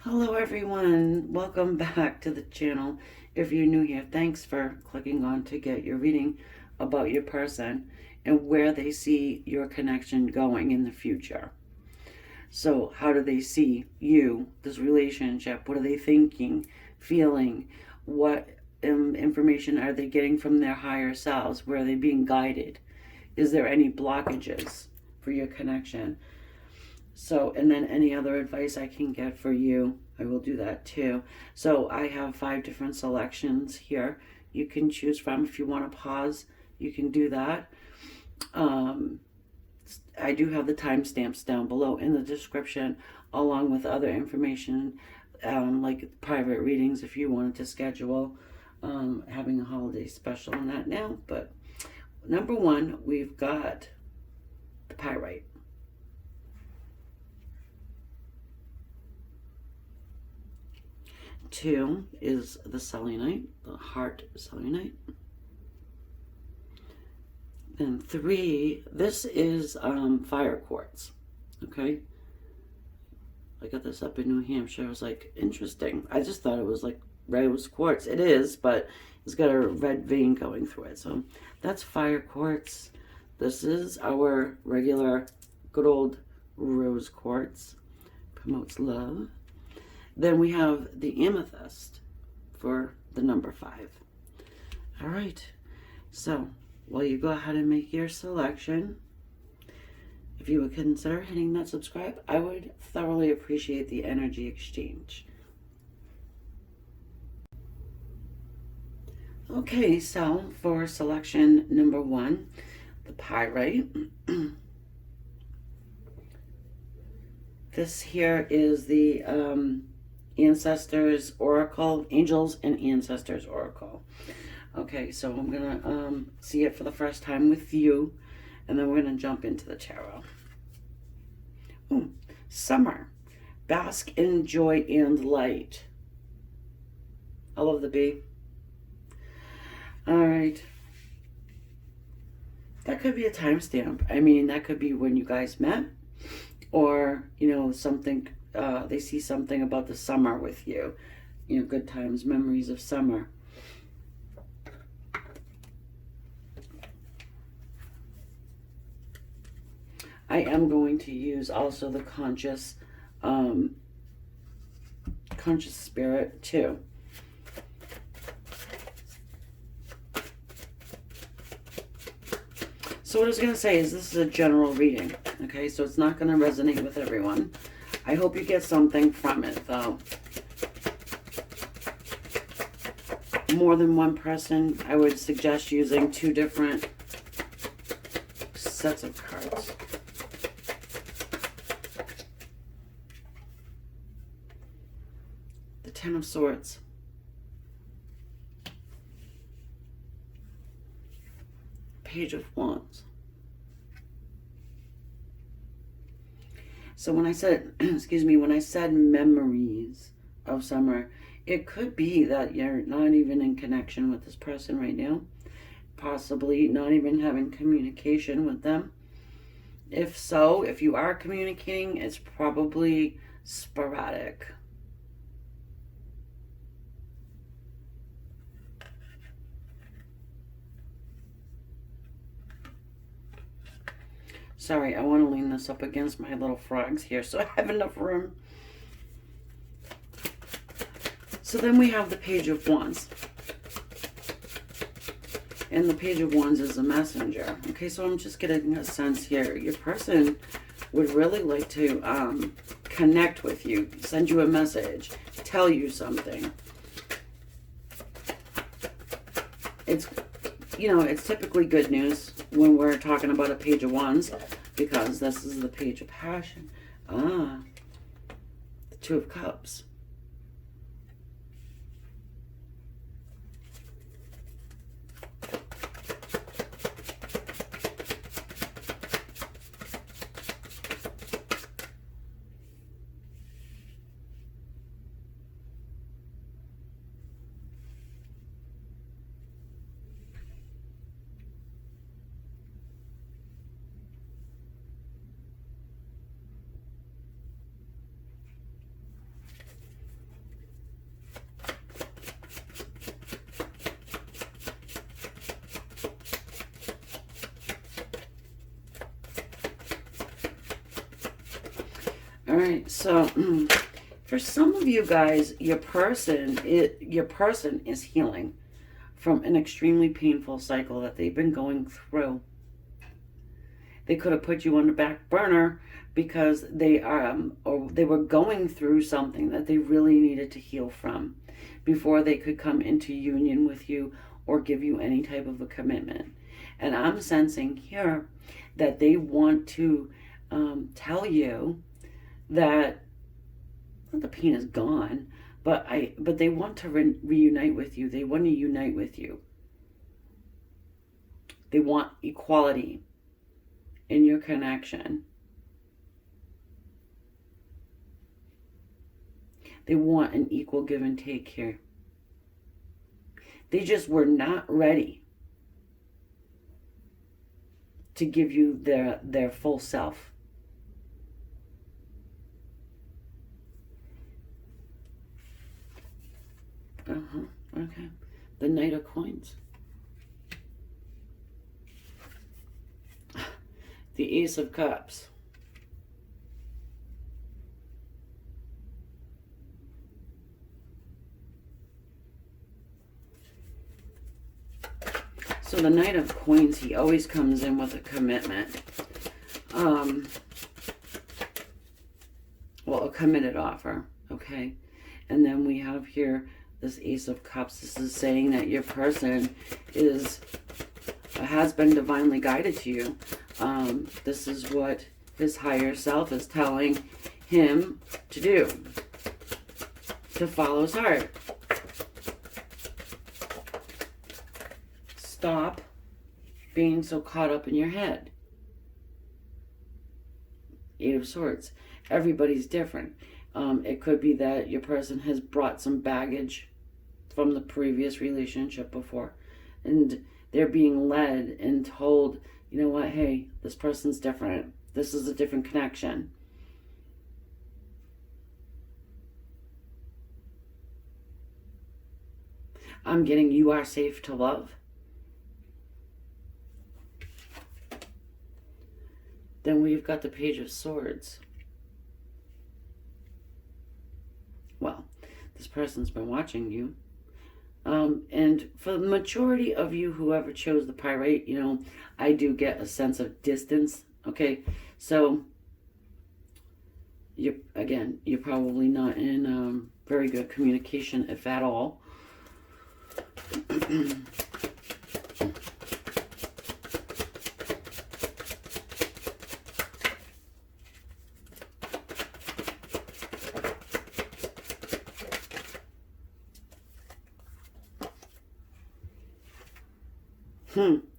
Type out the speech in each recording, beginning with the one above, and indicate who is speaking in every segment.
Speaker 1: Hello everyone, welcome back to the channel. If you're new here, thanks for clicking on to get your reading about your person and where they see your connection going in the future. So how do they see you, this relationship? What are they thinking, feeling? What information are they getting from their higher selves? Where are they being guided? Is there any blockages for your connection? So, and then any other advice I can get for you, I will do that too. So I have 5 different selections here you can choose from. If you want to pause, you can do that. I do have the timestamps down below in the description, along with other information, like private readings if you wanted to schedule. Having a holiday special on that now. But number 1, we've got the Pyrite. 2 is the Selinite, the heart Selinite. Then 3, this is Fire Quartz. Okay, I got this up in New Hampshire. I was like, interesting. I just thought it was like Rose Quartz. It is, but it's got a red vein going through it. So that's Fire Quartz. This is our regular good old Rose Quartz. Promotes love. Then we have the Amythest for the number 5. All right, so while you go ahead and make your selection, if you would consider hitting that subscribe, I would thoroughly appreciate the energy exchange. Okay, so for selection number 1, the Pyrite. This here is the Ancestors Oracle, Angels and Ancestors Oracle. Okay, so I'm gonna see it for the first time with you, and then we're gonna jump into the tarot. Ooh, summer, bask in joy and light. I love the bee. All right, that could be a timestamp. I mean, that could be when you guys met, or you know, something. They see something about the summer with you. You know, good times, memories of summer. I am going to use also the conscious spirit too. So what I was going to say is this is a general reading, okay? So it's not going to resonate with everyone. I hope you get something from it, though. More than one person, I would suggest using 2 different sets of cards. The 10 of Swords. Page of Wands. So when I said, excuse me, when I said memories of summer, it could be that you're not even in connection with this person right now. Possibly not even having communication with them. If so, if you are communicating, it's probably sporadic. Sorry, I want to lean this up against my little frogs here so I have enough room. So then we have the Page of Wands. And the Page of Wands is a messenger. Okay, so I'm just getting a sense here. Your person would really like to connect with you, send you a message, tell you something. It's, you know, it's typically good news when we're talking about a Page of Wands, because this is the Page of Passion. Ah, the 2 of Cups. All right, so for some of you guys, your person is healing from an extremely painful cycle that they've been going through. They could have put you on the back burner because they were going through something that they really needed to heal from before they could come into union with you or give you any type of a commitment. And I'm sensing here that they want to tell you that the pain is gone, but they want to reunite with you. They want to unite with you. They want equality in your connection. They want an equal give and take here. They just were not ready to give you their full self. Okay. The Knight of Coins. The Ace of Cups. So the Knight of Coins, he always comes in with a commitment. Well, a committed offer, okay? And then we have here this Ace of Cups. This is saying that your person has been divinely guided to you. This is what his higher self is telling him to do. To follow his heart. Stop being so caught up in your head. Eight of Swords. Everybody's different. It could be that your person has brought some baggage from the previous relationship before, and they're being led and told, you know what, hey, this person's different. This is a different connection. I'm getting you are safe to love. Then we've got the Page of Swords. Well, this person's been watching you. And for the majority of you, whoever chose the Pyrite, you know, I do get a sense of distance. Okay, so you're probably not in very good communication, if at all.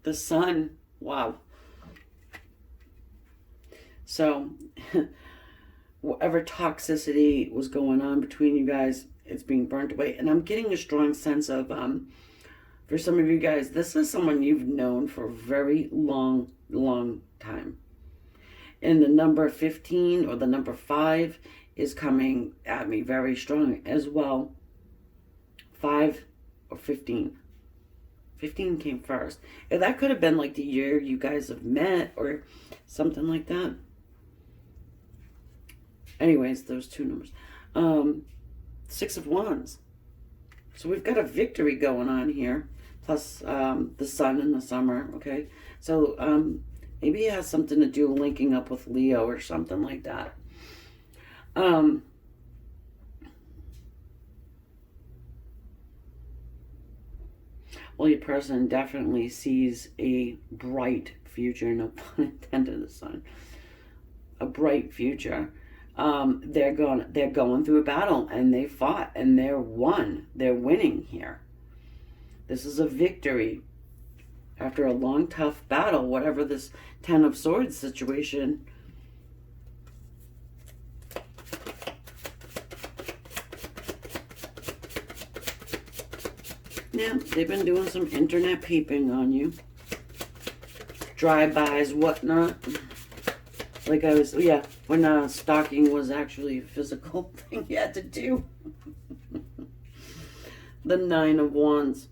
Speaker 1: The Sun. Wow. So, whatever toxicity was going on between you guys, it's being burnt away. And I'm getting a strong sense of, for some of you guys, this is someone you've known for a very long, long time. And the number 15 or the number 5 is coming at me very strong as well. 5 or 15. 15 came first. And that could have been like the year you guys have met or something like that. Anyways, those two numbers. 6 of Wands. So we've got a victory going on here. Plus the sun in the summer, okay? So maybe it has something to do linking up with Leo or something like that. Well, your person definitely sees a bright future, no pun intended, the sun. A bright future. They're going through a battle, and they fought, and they're won. They're winning here. This is a victory after a long, tough battle, whatever this 10 of Swords situation. Yeah, they've been doing some internet peeping on you. Drive-bys, whatnot. Like I was, yeah, when stalking was actually a physical thing you had to do. The 9 of Wands.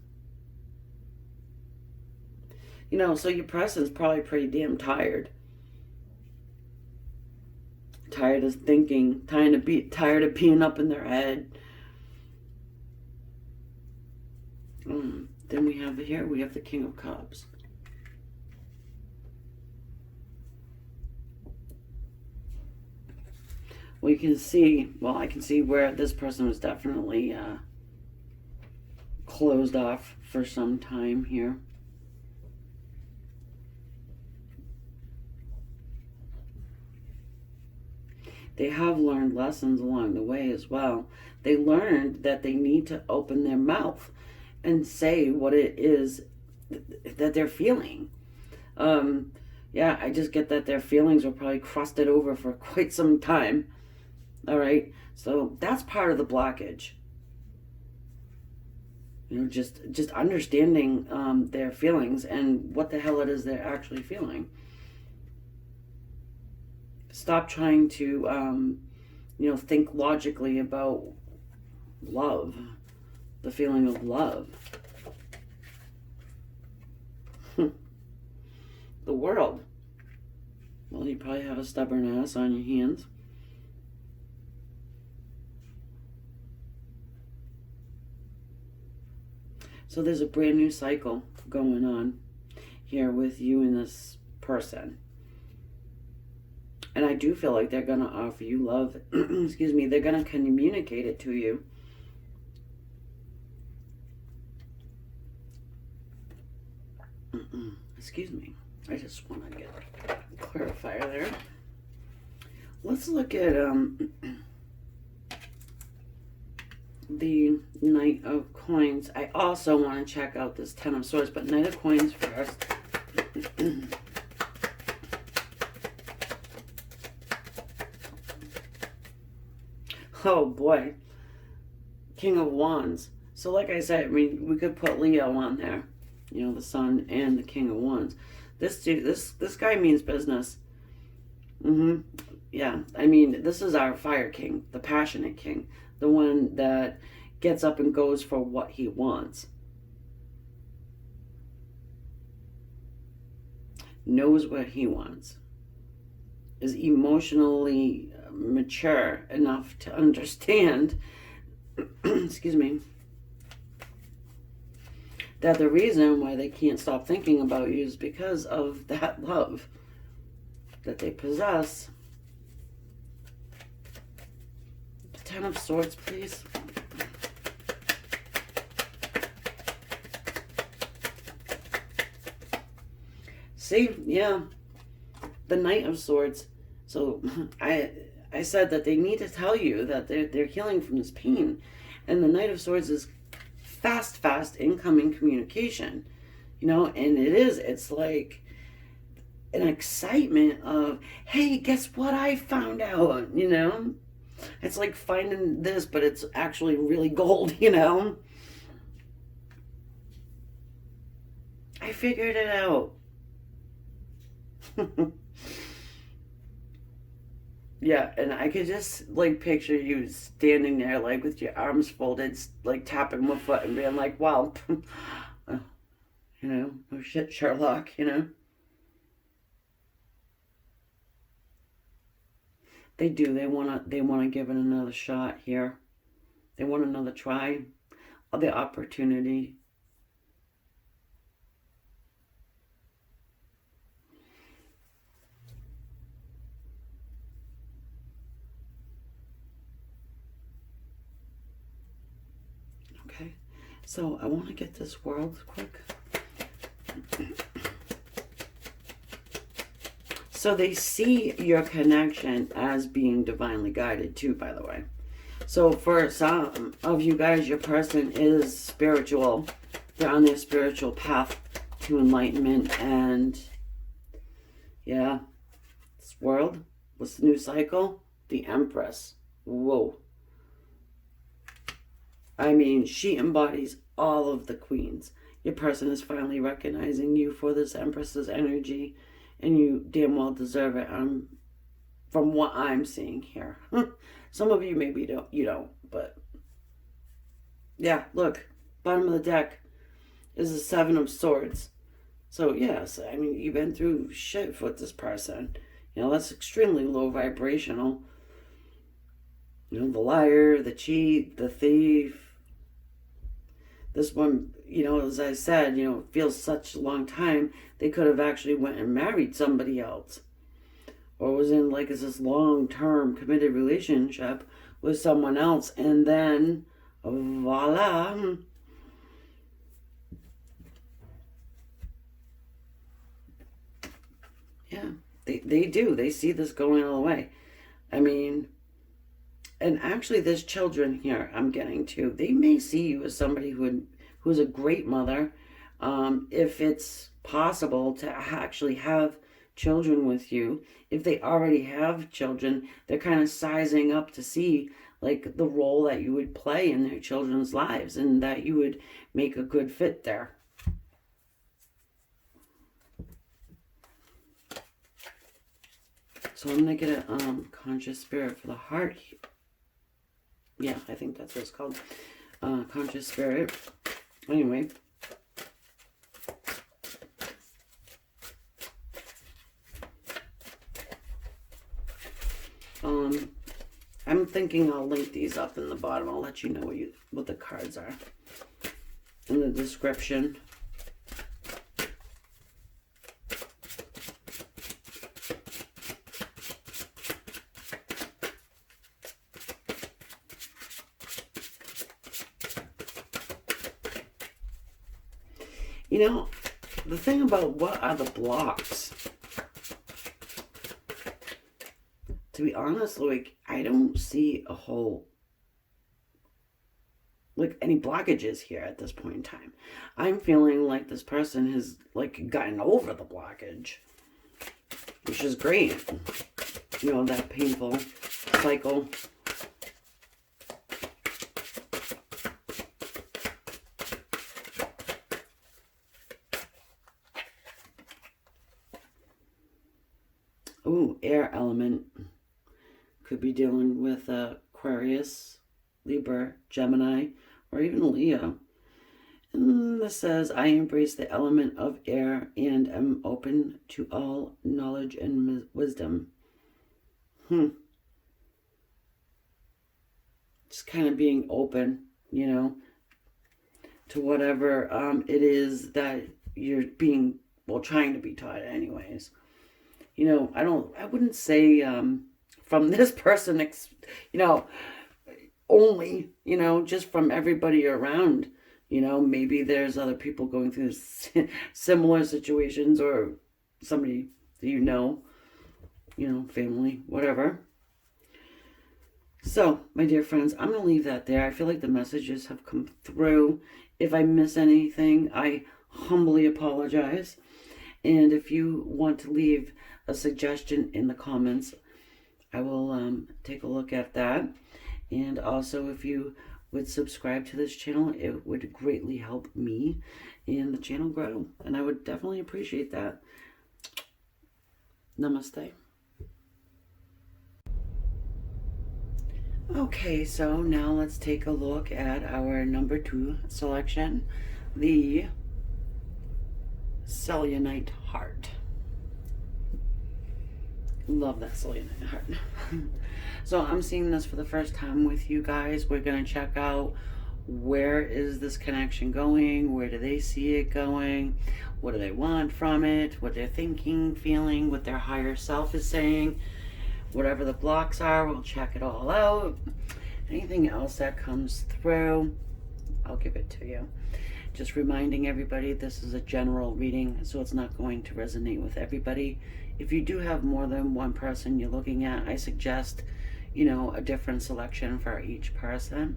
Speaker 1: You know, so your person's probably pretty damn tired. tired of thinking, tired of being up in their head. Then we have the King of Cups. Well, I can see where this person was definitely closed off for some time here. They have learned lessons along the way as well. They learned that they need to open their mouth and say what it is that they're feeling. Yeah, I just get that their feelings were probably crusted over for quite some time. All right, so that's part of the blockage. You know, just understanding their feelings and what the hell it is they're actually feeling. Stop trying to, think logically about love, the feeling of love. The World. Well, you probably have a stubborn ass on your hands. So there's a brand new cycle going on here with you and this person. And I do feel like they're going to offer you love. Excuse me. They're going to communicate it to you. Excuse me. I just want to get a clarifier there. Let's look at the Knight of Coins. I also want to check out this Ten of Swords, but Knight of Coins first. Oh boy. King of Wands. So like I said, I mean, we could put Leo on there. You know, the Sun and the King of Wands. This guy means business. Yeah, I mean, this is our Fire King, the passionate king, the one that gets up and goes for what he wants. Knows what he wants. Is emotionally mature enough to understand, excuse me, that the reason why they can't stop thinking about you is because of that love that they possess. The Ten of Swords, please. See, yeah, the Knight of Swords. So I said that they need to tell you that they're healing from this pain, and the Knight of Swords is fast incoming communication, you know, and it's like an excitement of, hey, guess what I found out, you know? It's like finding this, but it's actually really gold, you know? I figured it out. Yeah, and I could just, like, picture you standing there, like, with your arms folded, like, tapping one foot and being like, wow, you know, oh shit, Sherlock, you know? They do. They wanna give it another shot here. They want another try of the opportunity. Okay, so I want to get this World quick. So they see your connection as being divinely guided too, by the way. So for some of you guys, your person is spiritual. They're on their spiritual path to enlightenment. And yeah, this World, what's the new cycle? The Empress. Whoa. I mean, she embodies all of the queens. Your person is finally recognizing you for this Empress's energy, and you damn well deserve it. From what I'm seeing here. Some of you maybe don't, but yeah, look, bottom of the deck is the Seven of Swords. So yes, I mean, you've been through shit with this person. You know, that's extremely low vibrational. You know, the liar, the cheat, the thief. This one, you know, as I said, you know, feels such a long time. They could have actually went and married somebody else. Or was in like this long-term committed relationship with someone else. And then, voila. Yeah, they do. They see this going all the way. I mean, and actually there's children here I'm getting to. They may see you as somebody who's a great mother, if it's possible to actually have children with you. If they already have children, they're kind of sizing up to see like the role that you would play in their children's lives and that you would make a good fit there. So I'm going to get a conscious spirit for the heart. Yeah, I think that's what it's called. Conscious spirit. Anyway. I'm thinking I'll link these up in the bottom. I'll let you know what the cards are in the description. You know, the thing about what are the blocks, to be honest, like, I don't see a whole, like, any blockages here at this point in time. I'm feeling like this person has, like, gotten over the blockage, which is great. You know, that painful cycle. Ooh, air element. Could be dealing with Aquarius, Libra, Gemini, or even Leo. And this says, I embrace the element of air and am open to all knowledge and wisdom. Just kind of being open, you know, to whatever it is that you're being, well, trying to be taught anyways. You know, I wouldn't say from this person, you know, only, you know, just from everybody around. You know, maybe there's other people going through similar situations, or somebody that you know, family, whatever. So, my dear friends, I'm going to leave that there. I feel like the messages have come through. If I miss anything, I humbly apologize. And if you want to leave a suggestion in the comments, I will take a look at that. And also, if you would subscribe to this channel, it would greatly help me and the channel grow. And I would definitely appreciate that. Namaste. Okay, so now let's take a look at our number 2 selection, the Selinite heart. Love that Selinite heart. So I'm seeing this for the first time with you guys. We're going to check out, where is this connection going? Where do they see it going? What do they want from it? What they're thinking, feeling, what their higher self is saying. Whatever the blocks are, we'll check it all out. Anything else that comes through, I'll give it to you. Just reminding everybody, this is a general reading, so it's not going to resonate with everybody. If you do have more than one person you're looking at, I suggest, a different selection for each person.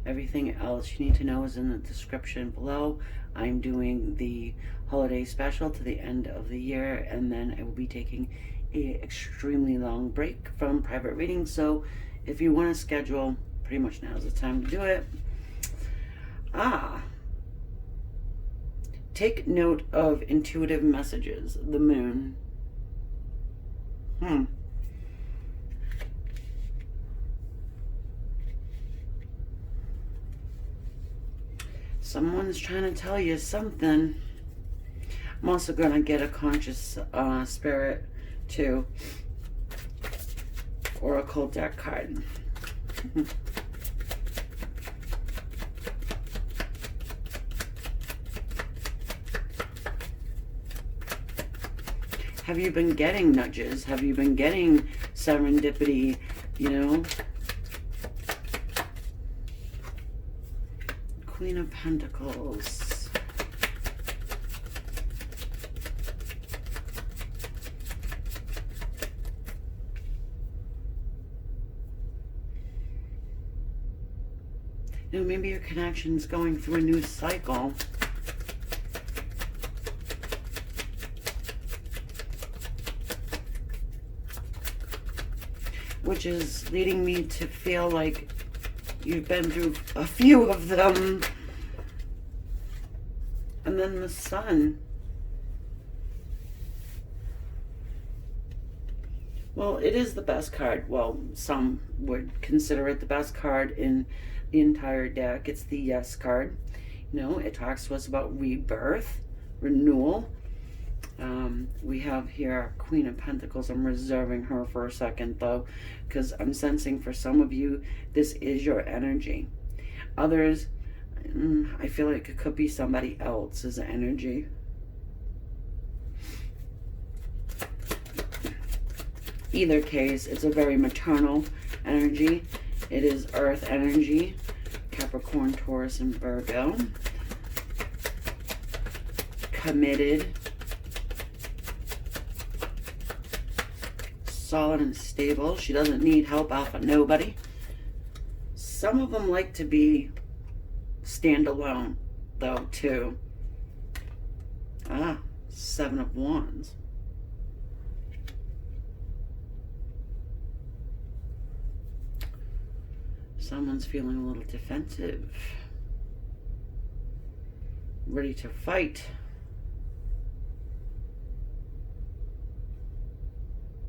Speaker 1: Everything else you need to know is in the description below. I'm doing the holiday special to the end of the year, and then I will be taking an extremely long break from private readings. So if you want to schedule, pretty much now is the time to do it. Take note of intuitive messages. The moon. Someone's trying to tell you something. I'm also going to get a conscious spirit too. Oracle deck card. Have you been getting nudges? Have you been getting serendipity, you know? Queen of Pentacles. You know, maybe your connection's going through a new cycle. Which is leading me to feel like you've been through a few of them. And then the Sun. Well, it is the best card. Well, some would consider it the best card in the entire deck. It's the Yes card. You know, it talks to us about rebirth, renewal. We have here Queen of Pentacles. I'm reserving her for a second though, because I'm sensing for some of you, this is your energy. Others, I feel like it could be somebody else's energy. Either case, it's a very maternal energy. It is Earth energy. Capricorn, Taurus, and Virgo. Committed. Solid and stable. She doesn't need help off of nobody. Some of them like to be standalone, though, too. Ah, 7 of Wands. Someone's feeling a little defensive. Ready to fight.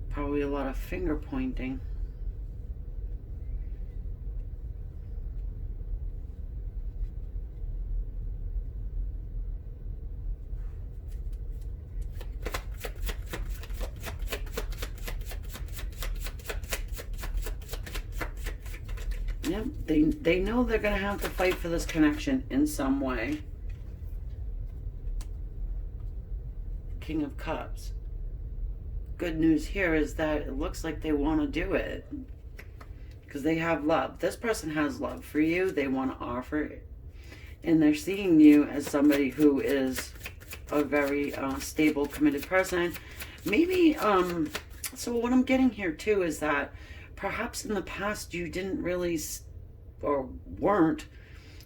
Speaker 1: Probably a lot of finger pointing. Yep, they know they're going to have to fight for this connection in some way. King of Cups. Good news here is that it looks like they want to do it. Because they have love. This person has love for you. They want to offer it. And they're seeing you as somebody who is a very stable, committed person. Maybe, so what I'm getting here too is that perhaps in the past you didn't really, or weren't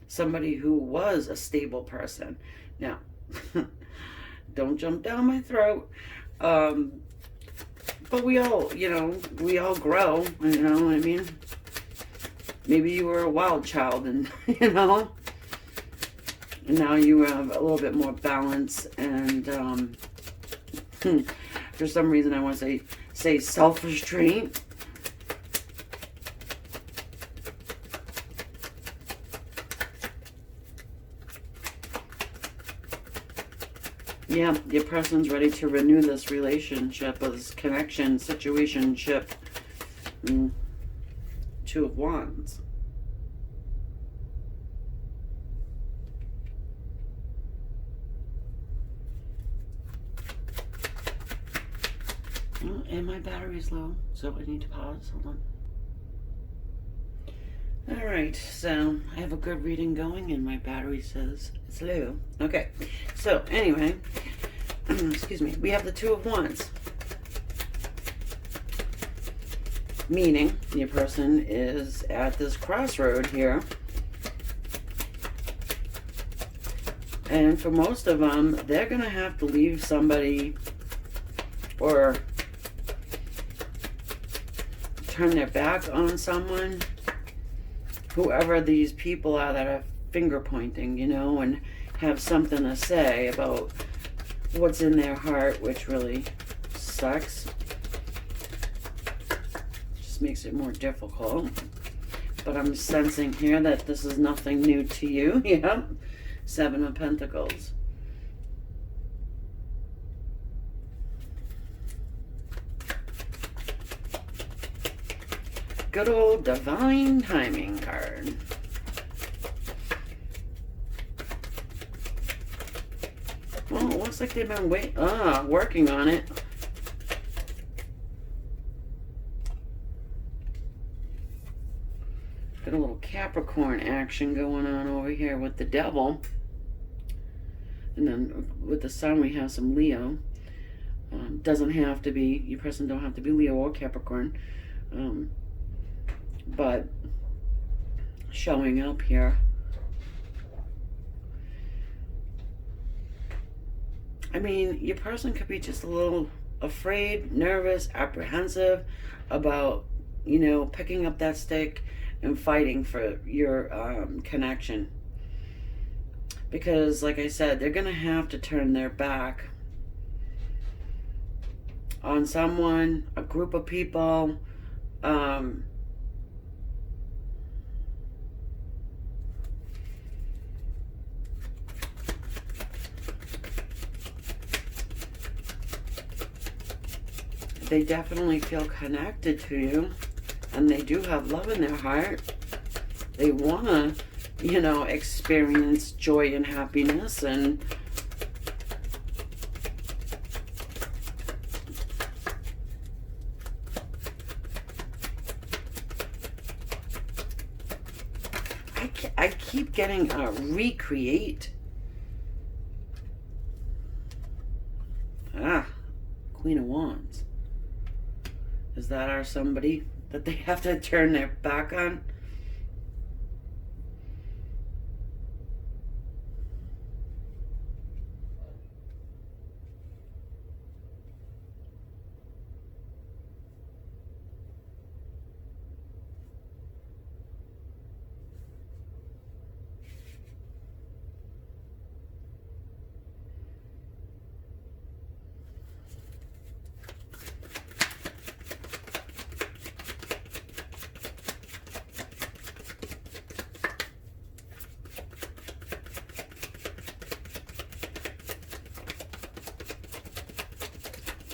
Speaker 1: somebody who was a stable person. Now, don't jump down my throat. But we all, you know, we all grow, you know what I mean? Maybe you were a wild child and, you know, and now you have a little bit more balance and, for some reason I want to say self-restraint. Yeah, your person's ready to renew this relationship, or this connection, situationship. 2 of Wands. And my battery's low, so I need to pause. Hold on. Alright, so I have a good reading going and my battery says it's low. Okay, so anyway, excuse me, we have the 2 of Wands. Meaning your person is at this crossroad here. And for most of them, they're going to have to leave somebody or turn their back on someone. Whoever these people are that are finger pointing, you know, and have something to say about what's in their heart, which really sucks. Just makes it more difficult. But I'm sensing here that this is nothing new to you. Yep. 7 of Pentacles. good old divine timing card. Well, it looks like they've been working on it. Got a little Capricorn action going on over here with the devil. And then with the sun, we have some Leo. Doesn't have to be, your person don't have to be Leo or Capricorn. But showing up here. I mean, your person could be just a little afraid, nervous, apprehensive about, you know, picking up that stick and fighting for your connection. Because, like I said, they're going to have to turn their back on someone, a group of people. They definitely feel connected to you, and they do have love in their heart. They want to, you know, experience joy and happiness, and I keep getting a recreate. Queen of Wands. Is that our somebody that they have to turn their back on?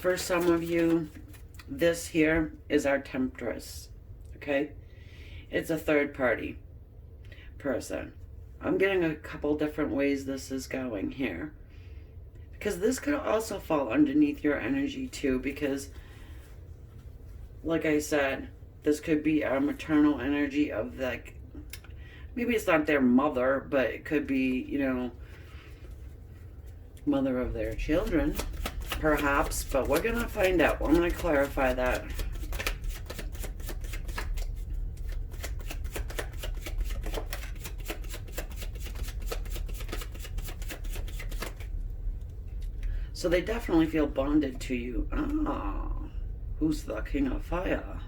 Speaker 1: For some of you, this here is our Temptress, okay? It's a third party person. I'm getting a couple different ways this is going here. Because this could also fall underneath your energy too, because, like I said, this could be our maternal energy of, like, maybe it's not their mother, but it could be, you know, mother of their children. Perhaps, but we're going to find out. I'm going to clarify that. So they definitely feel bonded to you. Who's the King of Fire?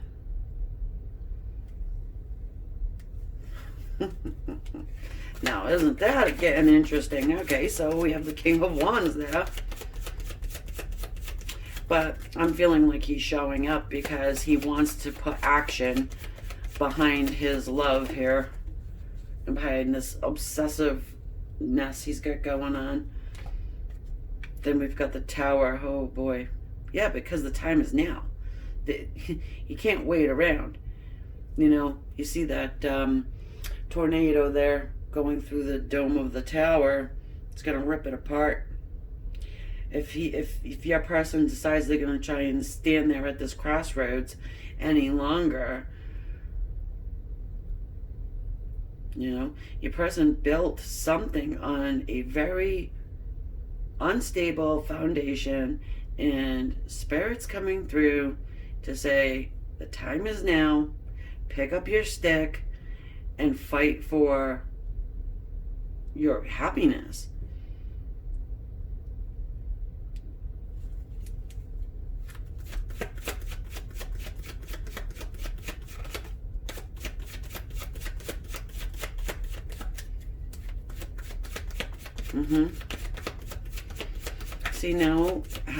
Speaker 1: Now, isn't that getting interesting? Okay, so we have the King of Wands there. But I'm feeling like he's showing up because he wants to put action behind his love here. And behind this obsessiveness he's got going on. Then we've got the Tower. Oh boy. Yeah, because the time is now. You can't wait around. You know, you see that tornado there going through the dome of the tower. It's going to rip it apart. If your person decides they're going to try and stand there at this crossroads any longer, you know, your person built something on a very unstable foundation, and Spirit's coming through to say the time is now. Pick up your stick and fight for your happiness.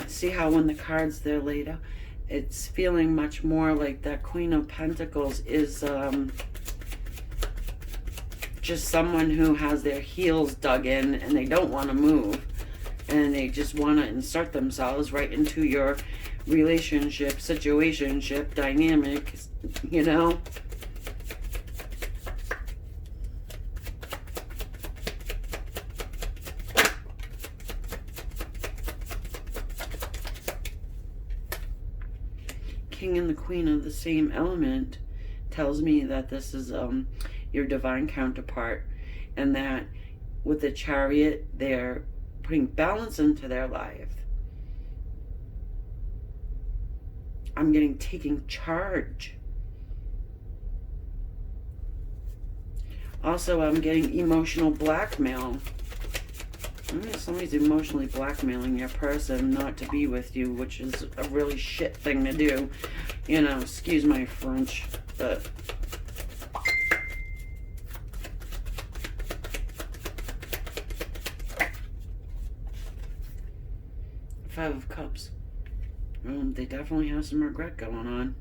Speaker 1: See how when the cards they're laid out, it's feeling much more like that Queen of Pentacles is just someone who has their heels dug in and they don't want to move, and they just want to insert themselves right into your relationship, situationship, dynamic, you know. King and the Queen of the same element tells me that this is your divine counterpart, and that with the Chariot, they're putting balance into their life. I'm getting taking charge. Also, I'm getting emotional blackmail. Somebody's emotionally blackmailing your person not to be with you, which is a really shit thing to do. You know, excuse my French, but... Five of Cups. They definitely have some regret going on.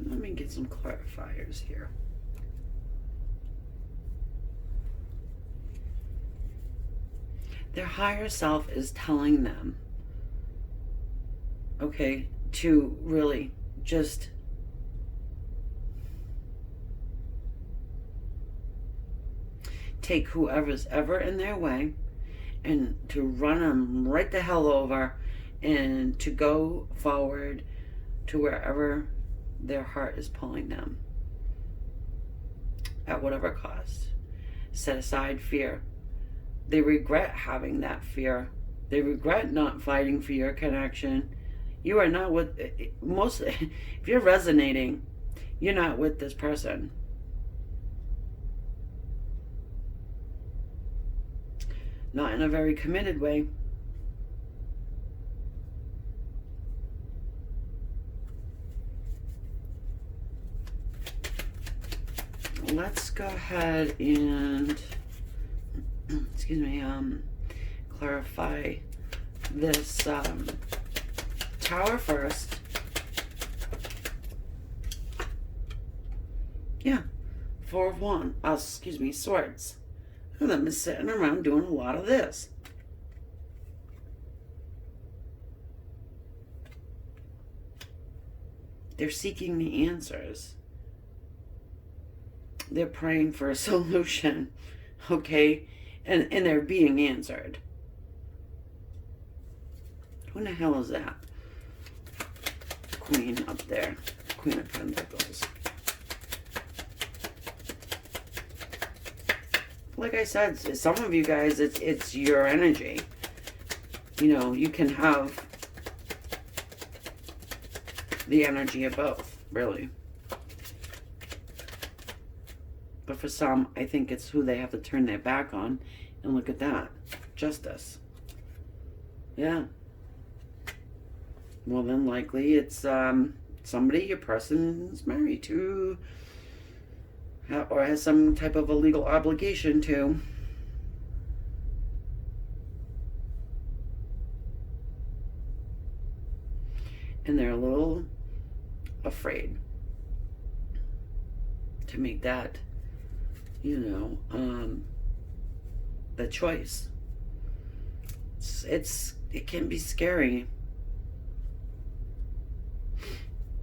Speaker 1: Let me get some clarifiers here. Their higher self is telling them, okay, to really just take whoever's ever in their way and to run them right the hell over and to go forward to wherever their heart is pulling them at whatever cost. Set aside fear. They regret having that fear. They regret not fighting for your connection. You are not with most. If you're resonating, you're not with this person. Not in a very committed way. Let's go ahead and excuse me, clarify this tower first. Yeah, Four of Wands. Excuse me, Swords. And them is sitting around doing a lot of this. They're seeking the answers. They're praying for a solution, okay? And they're being answered. Who the hell is that? Queen up there. Queen of Pentacles. Like I said, some of you guys, it's your energy. You know, you can have the energy of both, really. But for some, I think it's who they have to turn their back on. And look at that. Justice. Yeah. Well, then likely it's somebody your person is married to. Or has some type of a legal obligation to. And they're a little afraid to make that, you know, the choice. It can be scary.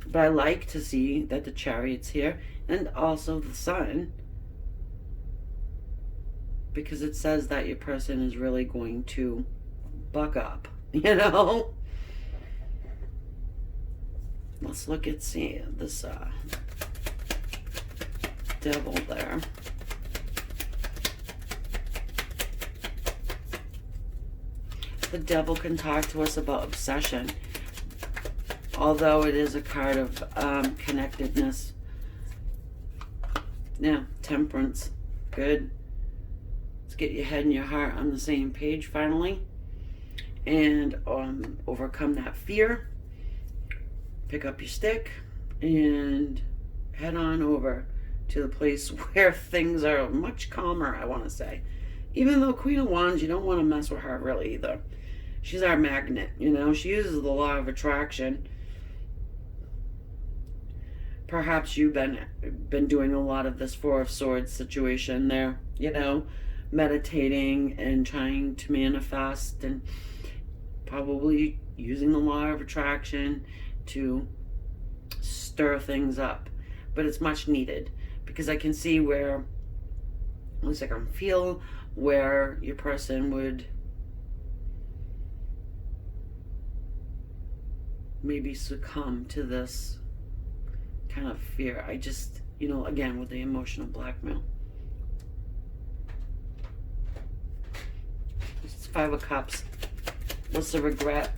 Speaker 1: But I like to see that the Chariot's here and also the Sun, because it says that your person is really going to buck up, you know? Let's look at this Devil there. The Devil can talk to us about obsession, although it is a card of connectedness. Yeah, Temperance. Good. Let's get your head and your heart on the same page finally. And overcome that fear. Pick up your stick and head on over to the place where things are much calmer, I want to say. Even though Queen of Wands, you don't want to mess with her really either. She's our magnet, you know. She uses the law of attraction. Perhaps you've been doing a lot of this Four of Swords situation there, you know, meditating and trying to manifest and probably using the law of attraction to stir things up. But it's much needed, because I can see where, at least I can feel where your person would maybe succumb to this kind of fear. I just, you know, again, with the emotional blackmail. It's 5 of Cups. What's the regret?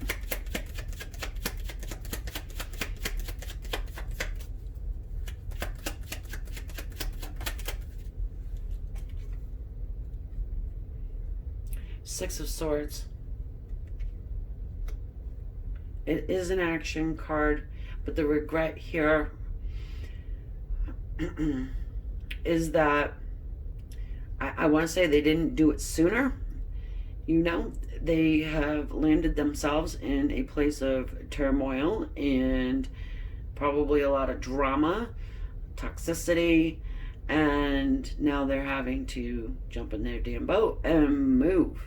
Speaker 1: Six of Swords. It is an action card, but the regret here is that I want to say they didn't do it sooner. You know, they have landed themselves in a place of turmoil and probably a lot of drama, toxicity, and now they're having to jump in their damn boat and move.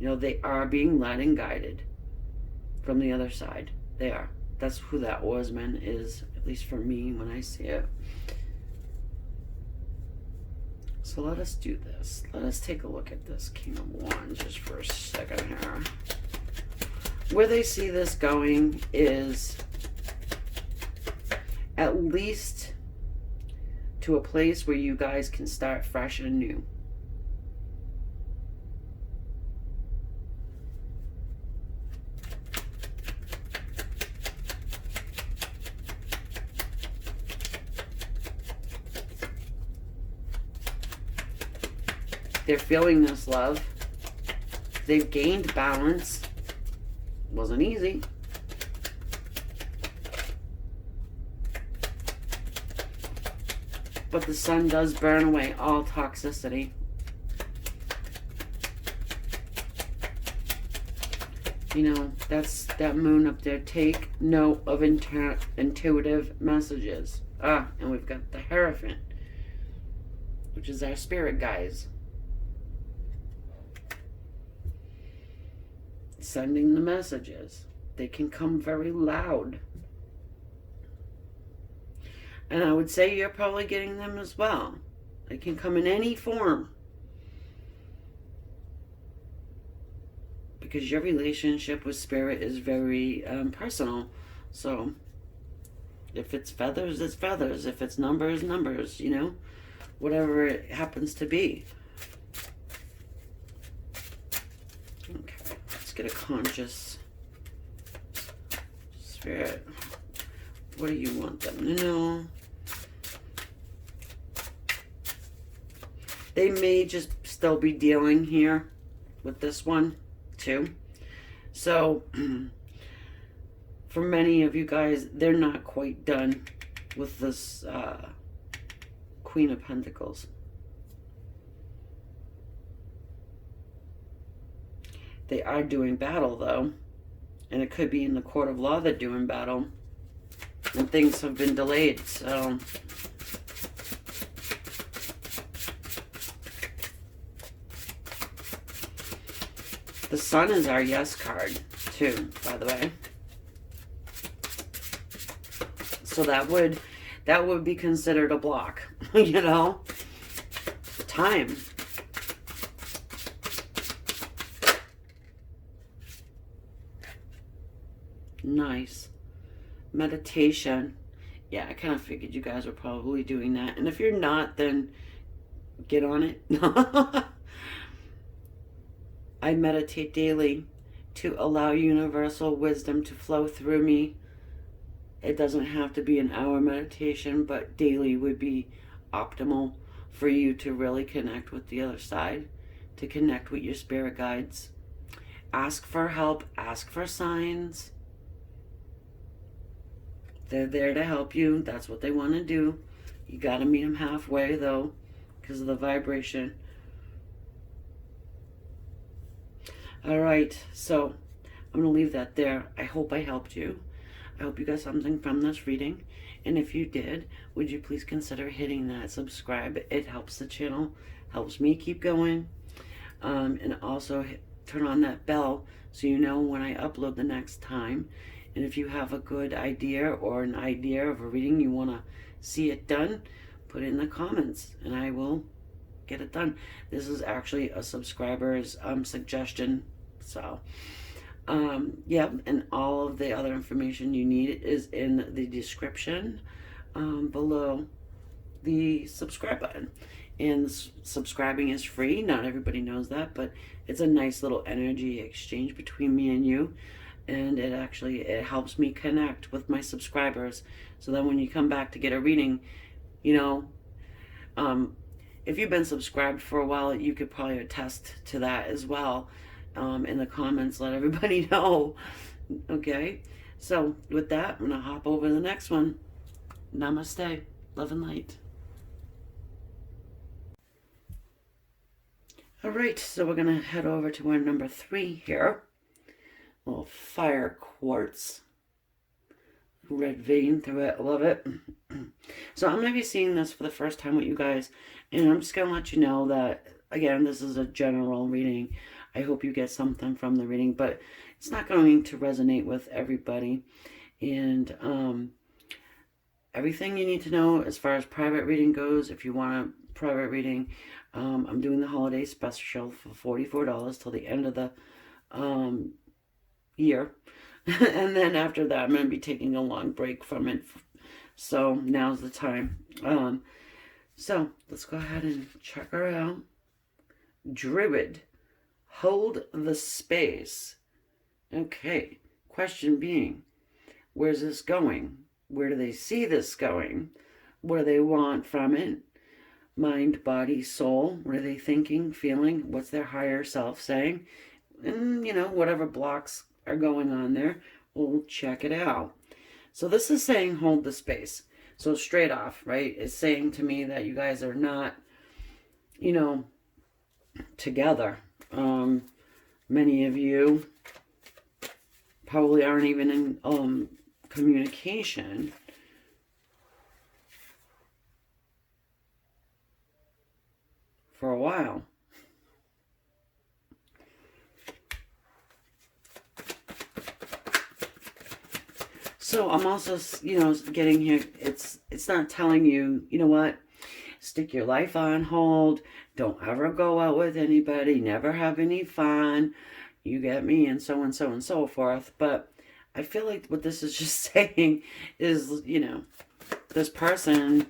Speaker 1: You know, they are being led and guided from the other side. They are. That's who that oarsman is, at least for me when I see it. So let us do this. Let us take a look at this King of Wands just for a second here. Where they see this going is at least to a place where you guys can start fresh and new. They're feeling this love. They've gained balance. Wasn't easy. But the sun does burn away all toxicity. You know, that's that moon up there. Take note of intuitive messages. Ah, and we've got the Hierophant, which is our spirit guides. Sending the messages. They can come very loud. And I would say you're probably getting them as well. They can come in any form. Because your relationship with spirit is very personal. So if it's feathers, it's feathers. If it's numbers, numbers, you know. Whatever it happens to be. Okay, let's get a conscious spirit. What do you want them to know? They may just still be dealing here with this one too. So for many of you guys, they're not quite done with this Queen of Pentacles. They are doing battle though, and it could be in the court of law they're doing battle, and things have been delayed. So the Sun is our yes card too, by the way. So that would be considered a block, you know. Time. Nice. Meditation. Yeah, I kind of figured you guys were probably doing that. And if you're not, then get on it. I meditate daily to allow universal wisdom to flow through me. It doesn't have to be an hour meditation, but daily would be optimal for you to really connect with the other side, to connect with your spirit guides. Ask for help, ask for signs. They're there to help you. That's what they want to do. You got to meet them halfway, though, because of the vibration. All right, so I'm going to leave that there. I hope I helped you. I hope you got something from this reading. And if you did, would you please consider hitting that subscribe? It helps the channel, helps me keep going. And also turn on that bell so you know when I upload the next time. And if you have a good idea or an idea of a reading you want to see it done, put it in the comments and I will get it done. This is actually a subscriber's suggestion. So, yeah, and all of the other information you need is in the description below the subscribe button. And subscribing is free. Not everybody knows that, but it's a nice little energy exchange between me and you. And it helps me connect with my subscribers, so that when you come back to get a reading, you know, if you've been subscribed for a while, you could probably attest to that as well. In the comments, let everybody know. Okay, so with that, I'm gonna hop over to the next one. Namaste, love and light. All right, so we're gonna head over to our number 3 here. Little Fire Quartz. Red vein through it. I love it. So I'm going to be seeing this for the first time with you guys. And I'm just going to let you know that, again, this is a general reading. I hope you get something from the reading. But it's not going to resonate with everybody. And everything you need to know as far as private reading goes, if you want a private reading, I'm doing the holiday special for $44 till the end of the year. And then after that, I'm going to be taking a long break from it. So now's the time. So let's go ahead and check her out. Druid, hold the space. Okay. Question being, where's this going? Where do they see this going? What do they want from it? Mind, body, soul. What are they thinking, feeling? What's their higher self saying? And, you know, whatever blocks are going on there, we'll check it out. So this is saying hold the space. So straight off, right, it's saying to me that you guys are not, you know, together. Many of you probably aren't even in communication. For a while. So I'm also, you know, getting here, it's not telling you, you know what, stick your life on hold, don't ever go out with anybody, never have any fun, you get me, and so and so and so forth. But I feel like what this is just saying is, you know, this person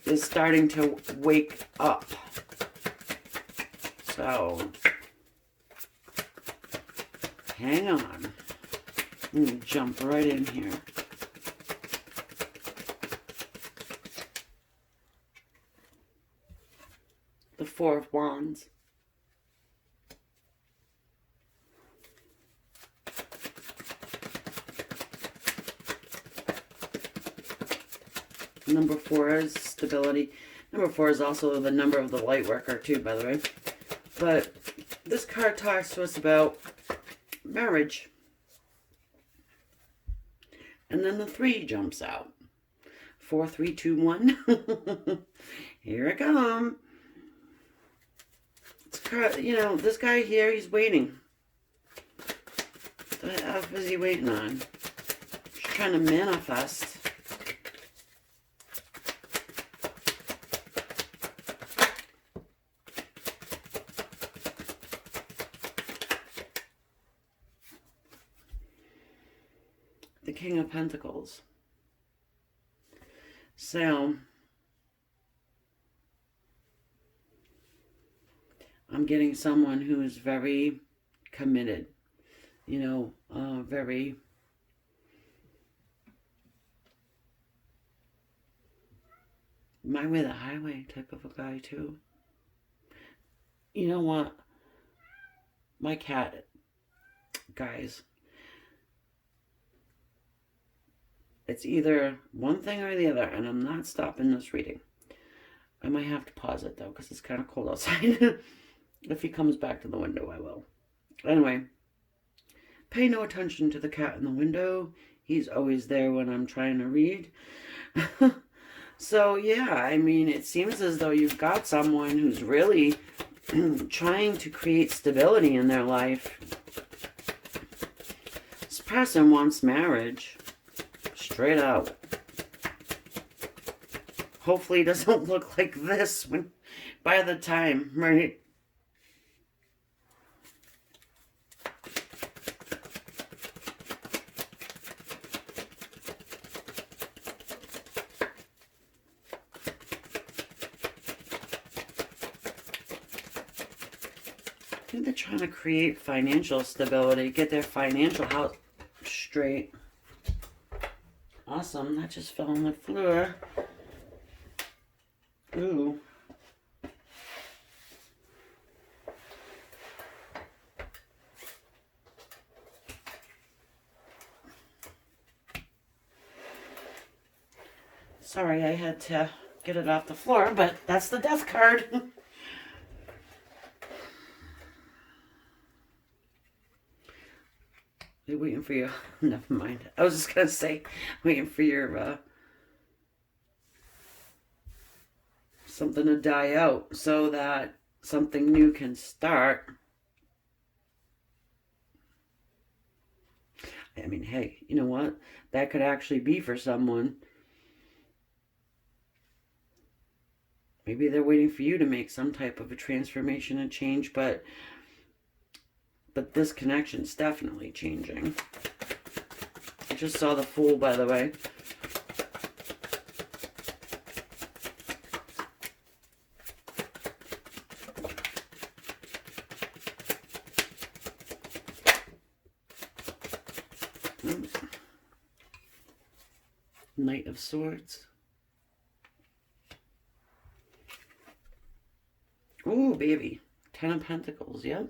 Speaker 1: is starting to wake up. So, hang on. I'm going to jump right in here. The Four of Wands. Number 4 is stability. Number 4 is also the number of the light worker too, by the way. But this card talks to us about marriage. And then the 3 jumps out. 4, 3, 2, 1. Here I come. You know, this guy here, he's waiting. What the F is he waiting on? He's trying to manifest. The King of Pentacles. So, I'm getting someone who is very committed, you know, very my way the highway type of a guy too. You know what? My cat, guys, it's either one thing or the other, and I'm not stopping this reading. I might have to pause it, though, because it's kind of cold outside. If he comes back to the window, I will. Anyway, pay no attention to the cat in the window. He's always there when I'm trying to read. So, yeah, I mean, it seems as though you've got someone who's really trying to create stability in their life. This person wants marriage. Straight out. Hopefully it doesn't look like this when by the time, right? I think they're trying to create financial stability, get their financial house straight. Awesome, that just fell on the floor. Ooh. Sorry, I had to get it off the floor, but that's the death card. You're waiting for your... Never mind. I was just going to say, waiting for your... something to die out so that something new can start. I mean, hey, you know what? That could actually be for someone. Maybe they're waiting for you to make some type of a transformation and change, but this connection's definitely changing. I just saw the Fool, by the way. Knight of Swords. Ooh, baby. 10 of Pentacles, yep.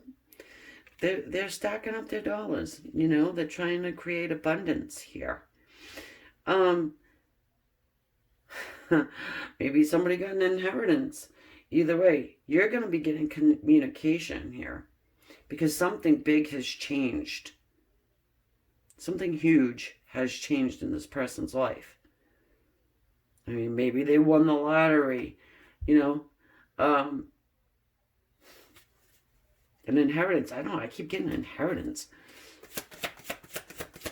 Speaker 1: They're stacking up their dollars. You know, they're trying to create abundance here. Maybe somebody got an inheritance. Either way, you're going to be getting communication here. Because something big has changed. Something huge has changed in this person's life. I mean, maybe they won the lottery, you know. An inheritance. I don't know. I keep getting inheritance.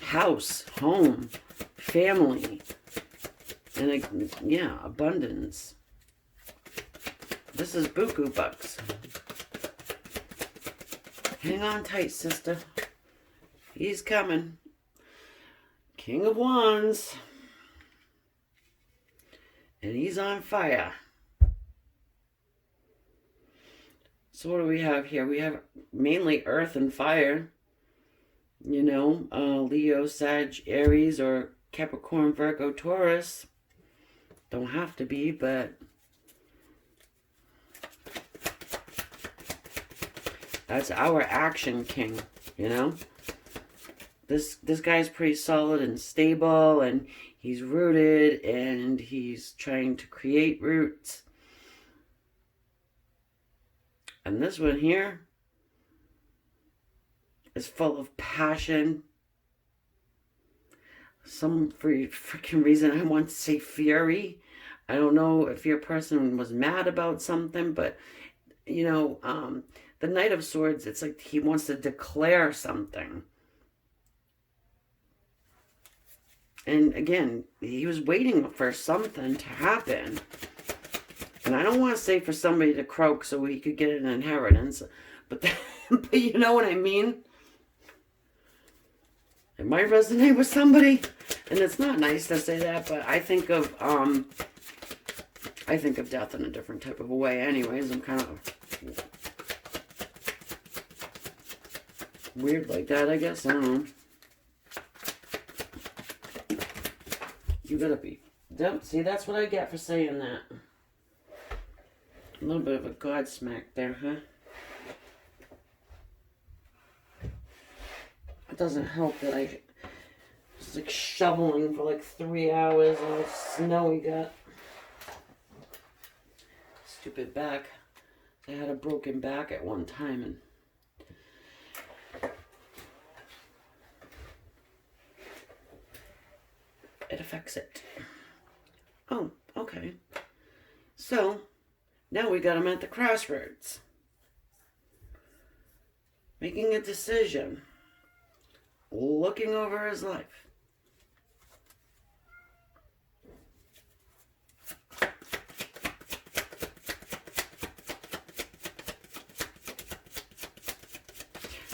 Speaker 1: House, home, family. And, yeah, abundance. This is buku bucks. Hang on tight, sister. He's coming. King of Wands. And he's on fire. So what do we have here? We have mainly earth and fire. You know, Leo, Sag, Aries, or Capricorn, Virgo, Taurus. Don't have to be, but that's our action king, you know? This guy's pretty solid and stable, and he's rooted, and he's trying to create roots. And this one here is full of passion. Some freaking reason I want to say fury. I don't know if your person was mad about something, but, you know, the Knight of Swords, it's like he wants to declare something. And again, he was waiting for something to happen. And I don't want to say for somebody to croak so he could get an inheritance, but you know what I mean? It might resonate with somebody, and it's not nice to say that, but I think of death in a different type of a way. Anyways, I'm kind of weird like that, I guess. I don't know. You gotta be. See, that's what I get for saying that. A little bit of a godsmack there, huh? It doesn't help that I was like shoveling for like 3 hours and all the snow we got. Stupid back. I had a broken back at one time and it affects it. Oh, okay. So, now we got him at the crossroads. making a decision, looking over his life.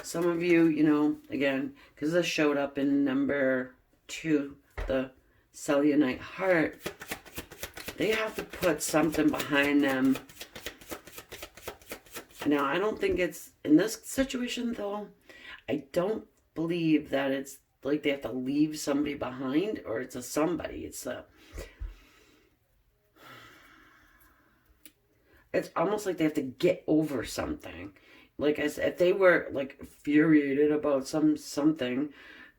Speaker 1: Some of you, you know, again, because this showed up in number 2, the Selinite heart, they have to put something behind them. Now, I don't think it's, in this situation though, I don't believe that it's like they have to leave somebody behind, or it's a somebody. It's almost like they have to get over something. Like I said, if they were like infuriated about something,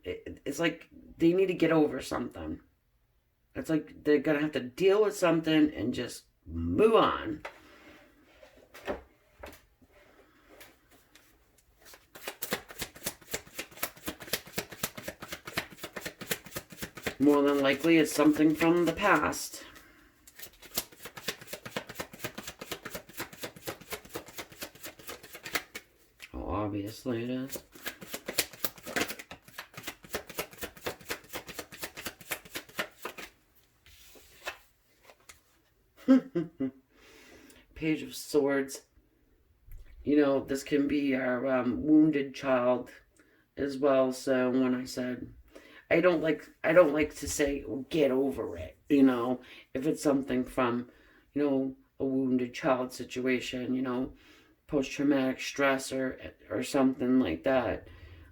Speaker 1: it's like they need to get over something. It's like they're gonna have to deal with something and just move on. More than likely, it's something from the past. Obviously it is. Page of Swords. You know, this can be our wounded child as well. So when I said, I don't like to say, oh, get over it. You know, if it's something from, you know, a wounded child situation, you know, post-traumatic stress or something like that.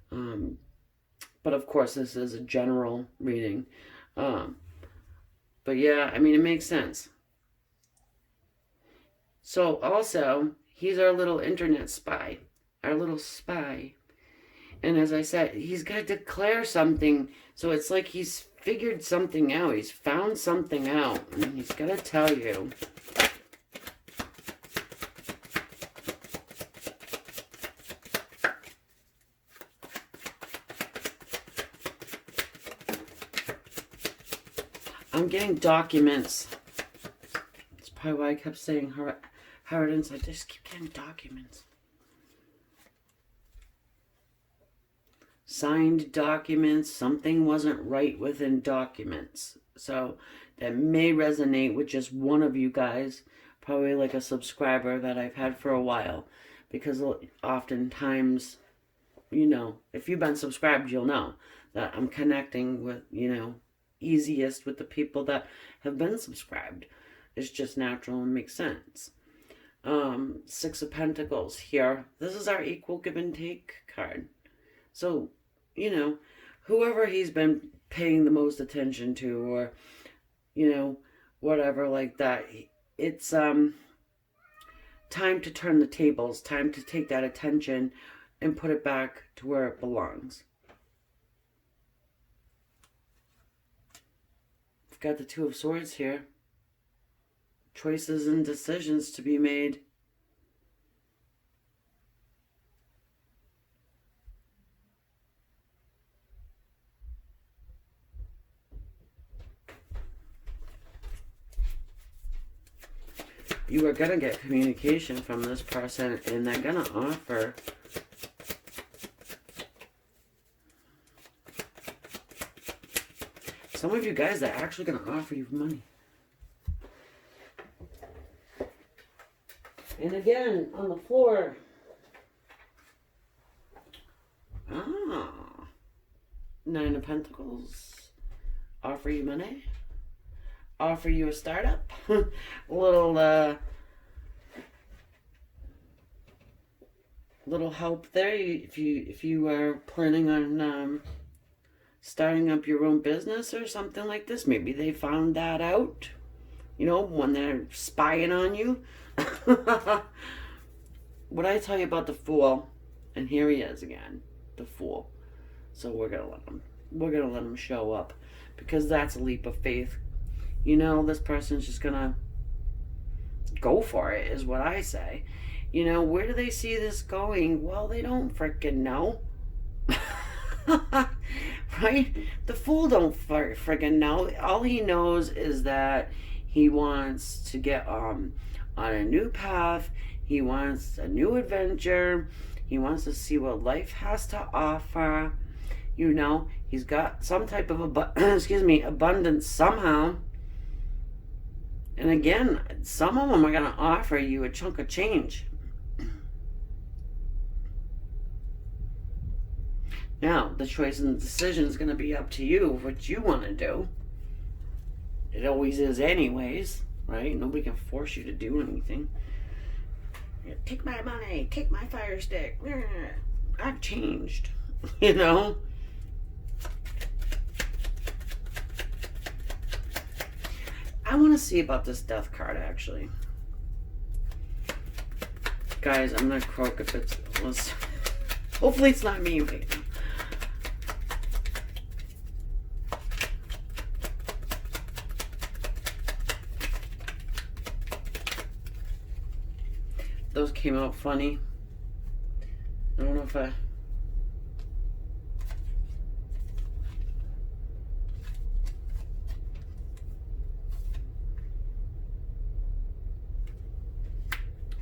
Speaker 1: But of course, this is a general reading. But yeah, I mean, it makes sense. So also, he's our little internet spy, our little spy. And as I said, he's got to declare something. So it's like he's figured something out. He's found something out. And he's got to tell you. I'm getting documents. That's probably why I kept saying inheritance. I just keep getting documents. Signed documents. Something wasn't right within documents. So that may resonate with just one of you guys. Probably like a subscriber that I've had for a while. Because oftentimes, you know, if you've been subscribed, you'll know that I'm connecting with, you know, easiest with the people that have been subscribed. It's just natural and makes sense. 6 of Pentacles here. This is our equal give and take card. So, you know, whoever he's been paying the most attention to, or, you know, whatever like that, it's time to turn the tables, time to take that attention and put it back to where it belongs. Got the 2 of Swords here. Choices and decisions to be made. You are going to get communication from this person, and they're going to offer some of you guys are actually going to offer you money. And again, on the floor. 9 of Pentacles. Offer you money. Offer you a startup. A little help there. If you are planning on starting up your own business or something like this. Maybe they found that out, you know, when they're spying on you. What I tell you about the Fool, and here he is again, the Fool. So we're gonna let him show up, because that's a leap of faith. You know, this person's just gonna go for it, is what I say. You know, where do they see this going? Well, they don't freaking know. Right? The Fool don't friggin' know. All he knows is that he wants to get on a new path. He wants a new adventure. He wants to see what life has to offer. You know, he's got some type of abundance somehow. And again, some of them are going to offer you a chunk of change. Now, the choice and the decision is going to be up to you, what you want to do. It always is anyways, right? Nobody can force you to do anything. Take my money, take my fire stick. I've changed, you know? I want to see about this death card, actually. Guys, I'm going to croak if it's... Hopefully it's not me right now. Those came out funny. I don't know if I...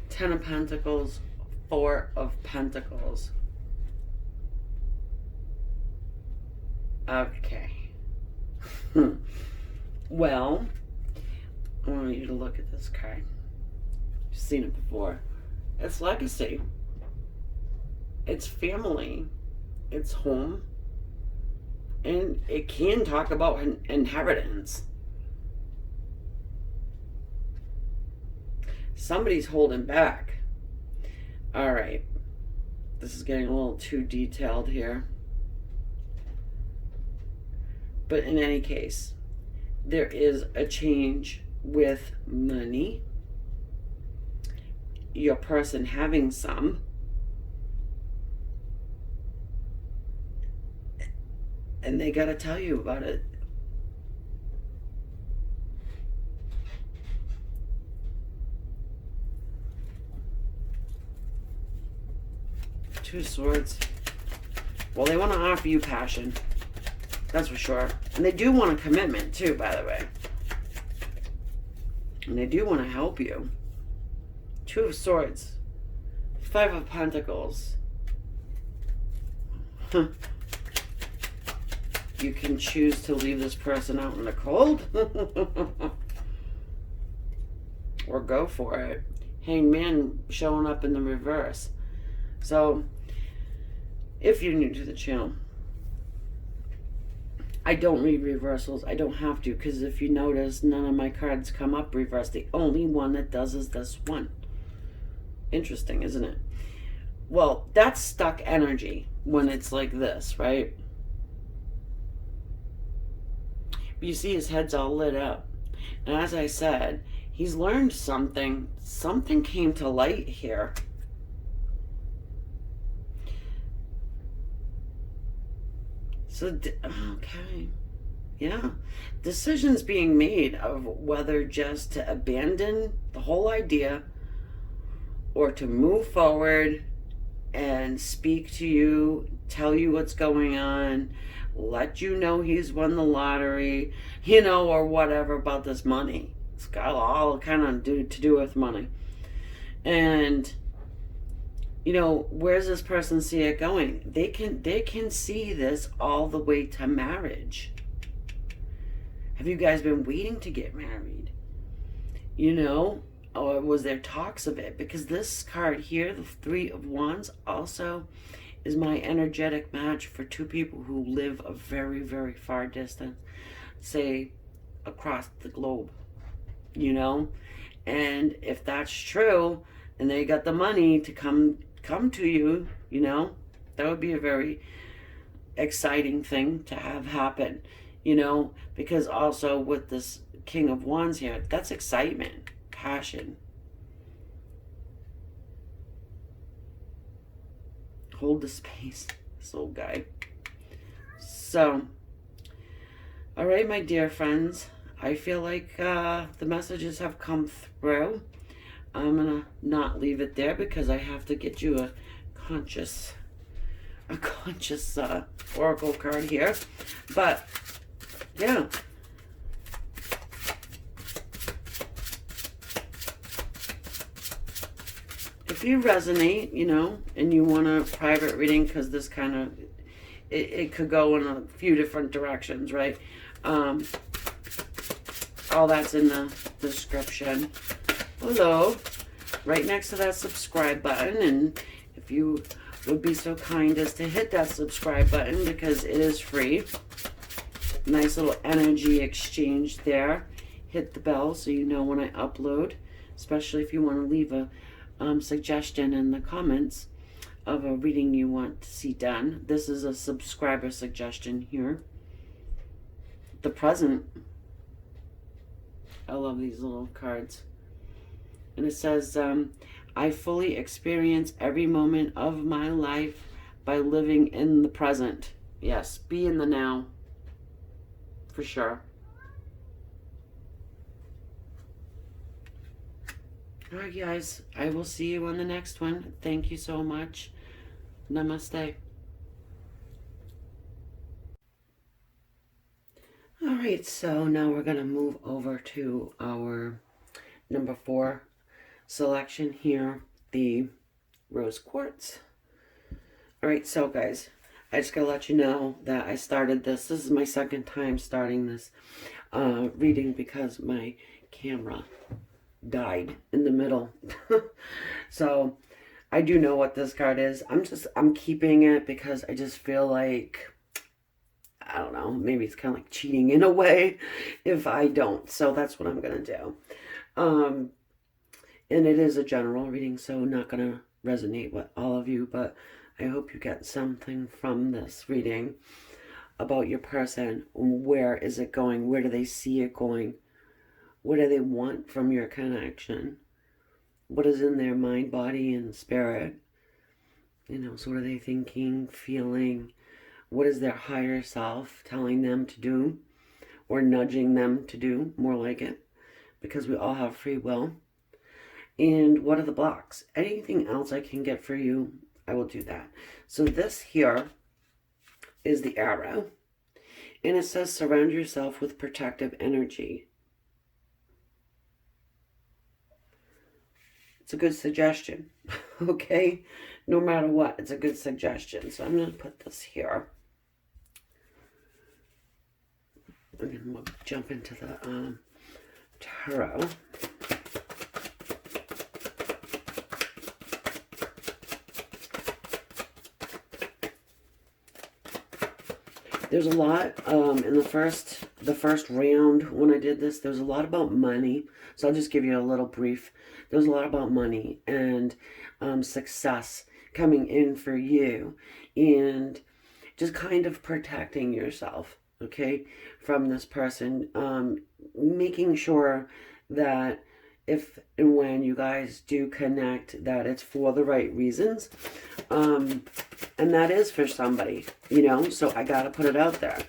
Speaker 1: Ten of Pentacles, Four of Pentacles. Okay. Well, I want you to look at this card. You've seen it before. It's legacy. It's family. It's home. And it can talk about inheritance. Somebody's holding back. All right. This is getting a little too detailed here. But in any case, there is a change with money. Your person having some. And they got to tell you about it. Two Swords. Well, they want to offer you passion. That's for sure. And they do want a commitment too, by the way. And they do want to help you. Two of Swords. Five of Pentacles. You can choose to leave this person out in the cold. Or go for it. Hanged Man showing up in the reverse. So, if you're new to the channel, I don't read reversals. I don't have to, because if you notice, none of my cards come up reversed. The only one that does is this one. Interesting, isn't it? Well, that's stuck energy when it's like this, right? But you see his head's all lit up. And as I said, he's learned something. Something came to light here. So, okay, yeah. Decisions being made of whether just to abandon the whole idea or to move forward and speak to you, tell you what's going on, let you know he's won the lottery, you know, or whatever about this money. It's got all kind of to do with money. And... you know, where's this person see it going? They can see this all the way to marriage. Have you guys been waiting to get married? You know, or was there talks of it? Because this card here, the Three of Wands, also is my energetic match for two people who live a very, very far distance, say across the globe, you know? And if that's true, and they got the money to come to you, you know, that would be a very exciting thing to have happen, you know, because also with this King of Wands here, that's excitement, passion. Hold the space, this old guy. So, all right, my dear friends, I feel like the messages have come through. I'm gonna not leave it there because I have to get you a conscious oracle card here. But yeah, if if you resonate, you know, and you want a private reading, because this kind of, it could go in a few different directions, right? All that's in the description. Hello. Right next to that subscribe button. And if you would be so kind as to hit that subscribe button, because it is free. Nice little energy exchange there. Hit the bell so you know when I upload, especially if you want to leave a suggestion in the comments of a reading you want to see done. This is a subscriber suggestion here. The present. I love these little cards. And it says, I fully experience every moment of my life by living in the present. Yes, be in the now. For sure. Alright guys, I will see you on the next one. Thank you so much. Namaste. Alright, so now we're going to move over to our number 4 selection here, the Rose Quartz. Alright, so guys, I just got to let you know that I started this. This is my second time starting this reading because my camera died in the middle. So I do know what this card is. I'm keeping it because I just feel like, I don't know, maybe it's kind of like cheating in a way if I don't. So that's what I'm going to do. And it is a general reading, so not going to resonate with all of you, but I hope you get something from this reading about your person. Where is it going? Where do they see it going? What do they want from your connection? What is in their mind, body, and spirit? You know, so what are they thinking, feeling? What is their higher self telling them to do? Or nudging them to do, more like it. Because we all have free will. And what are the blocks? Anything else I can get for you, I will do that. So this here is the arrow. And it says, surround yourself with protective energy. It's a good suggestion, okay? No matter what, it's a good suggestion. So I'm going to put this here. And then we'll jump into the tarot. There's a lot in the first round when I did this. There's a lot about money. So I'll just give you a little brief. There's a lot about money and success coming in for you, and just kind of protecting yourself, okay, from this person. Making sure that if and when you guys do connect, that it's for the right reasons. And that is for somebody, you know, so I gotta put it out there.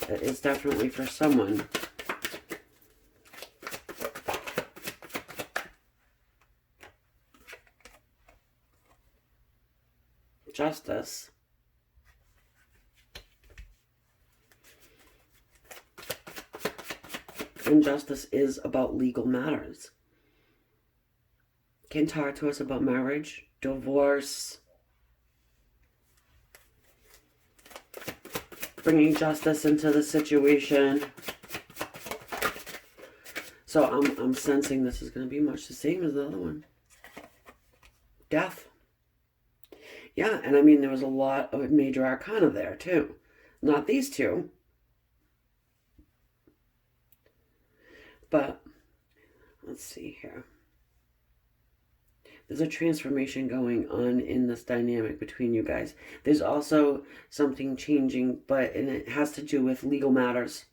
Speaker 1: It's definitely for someone. Justice. And justice is about legal matters. Can talk to us about marriage, divorce, bringing justice into the situation. So I'm sensing this is going to be much the same as the other one. Death. Yeah, and I mean, there was a lot of major arcana there, too. Not these two. But, let's see here. There's a transformation going on in this dynamic between you guys. There's also something changing, and it has to do with legal matters.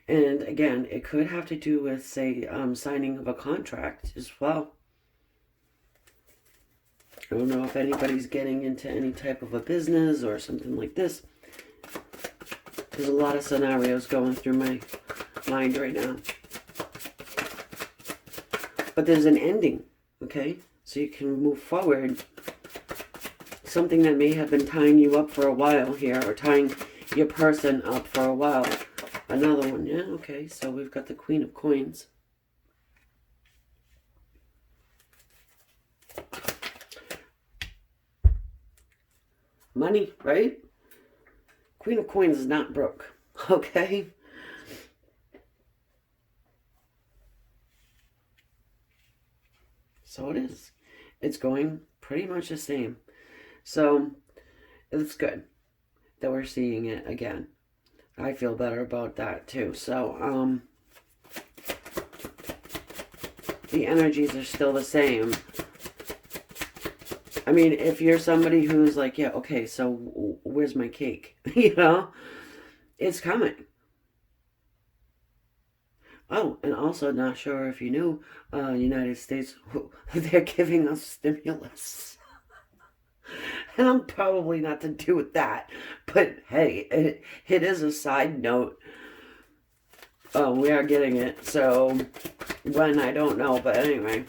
Speaker 1: And again, it could have to do with, say, signing of a contract as well. I don't know if anybody's getting into any type of a business or something like this. There's a lot of scenarios going through my mind right now. But there's an ending, okay? So you can move forward. Something that may have been tying you up for a while here, or tying your person up for a while. Another one, yeah, okay. So we've got the Queen of Coins. Money, right? Queen of Coins is not broke. Okay? So it is. It's going pretty much the same. So it's good that we're seeing it again. I feel better about that too. So, the energies are still the same. I mean, if you're somebody who's like, yeah, okay, so where's my cake? You know, it's coming. Oh, and also not sure if you knew, United States, they're giving us stimulus. And I'm probably not to do with that. But hey, it is a side note. We are getting it. So when, I don't know. But anyway,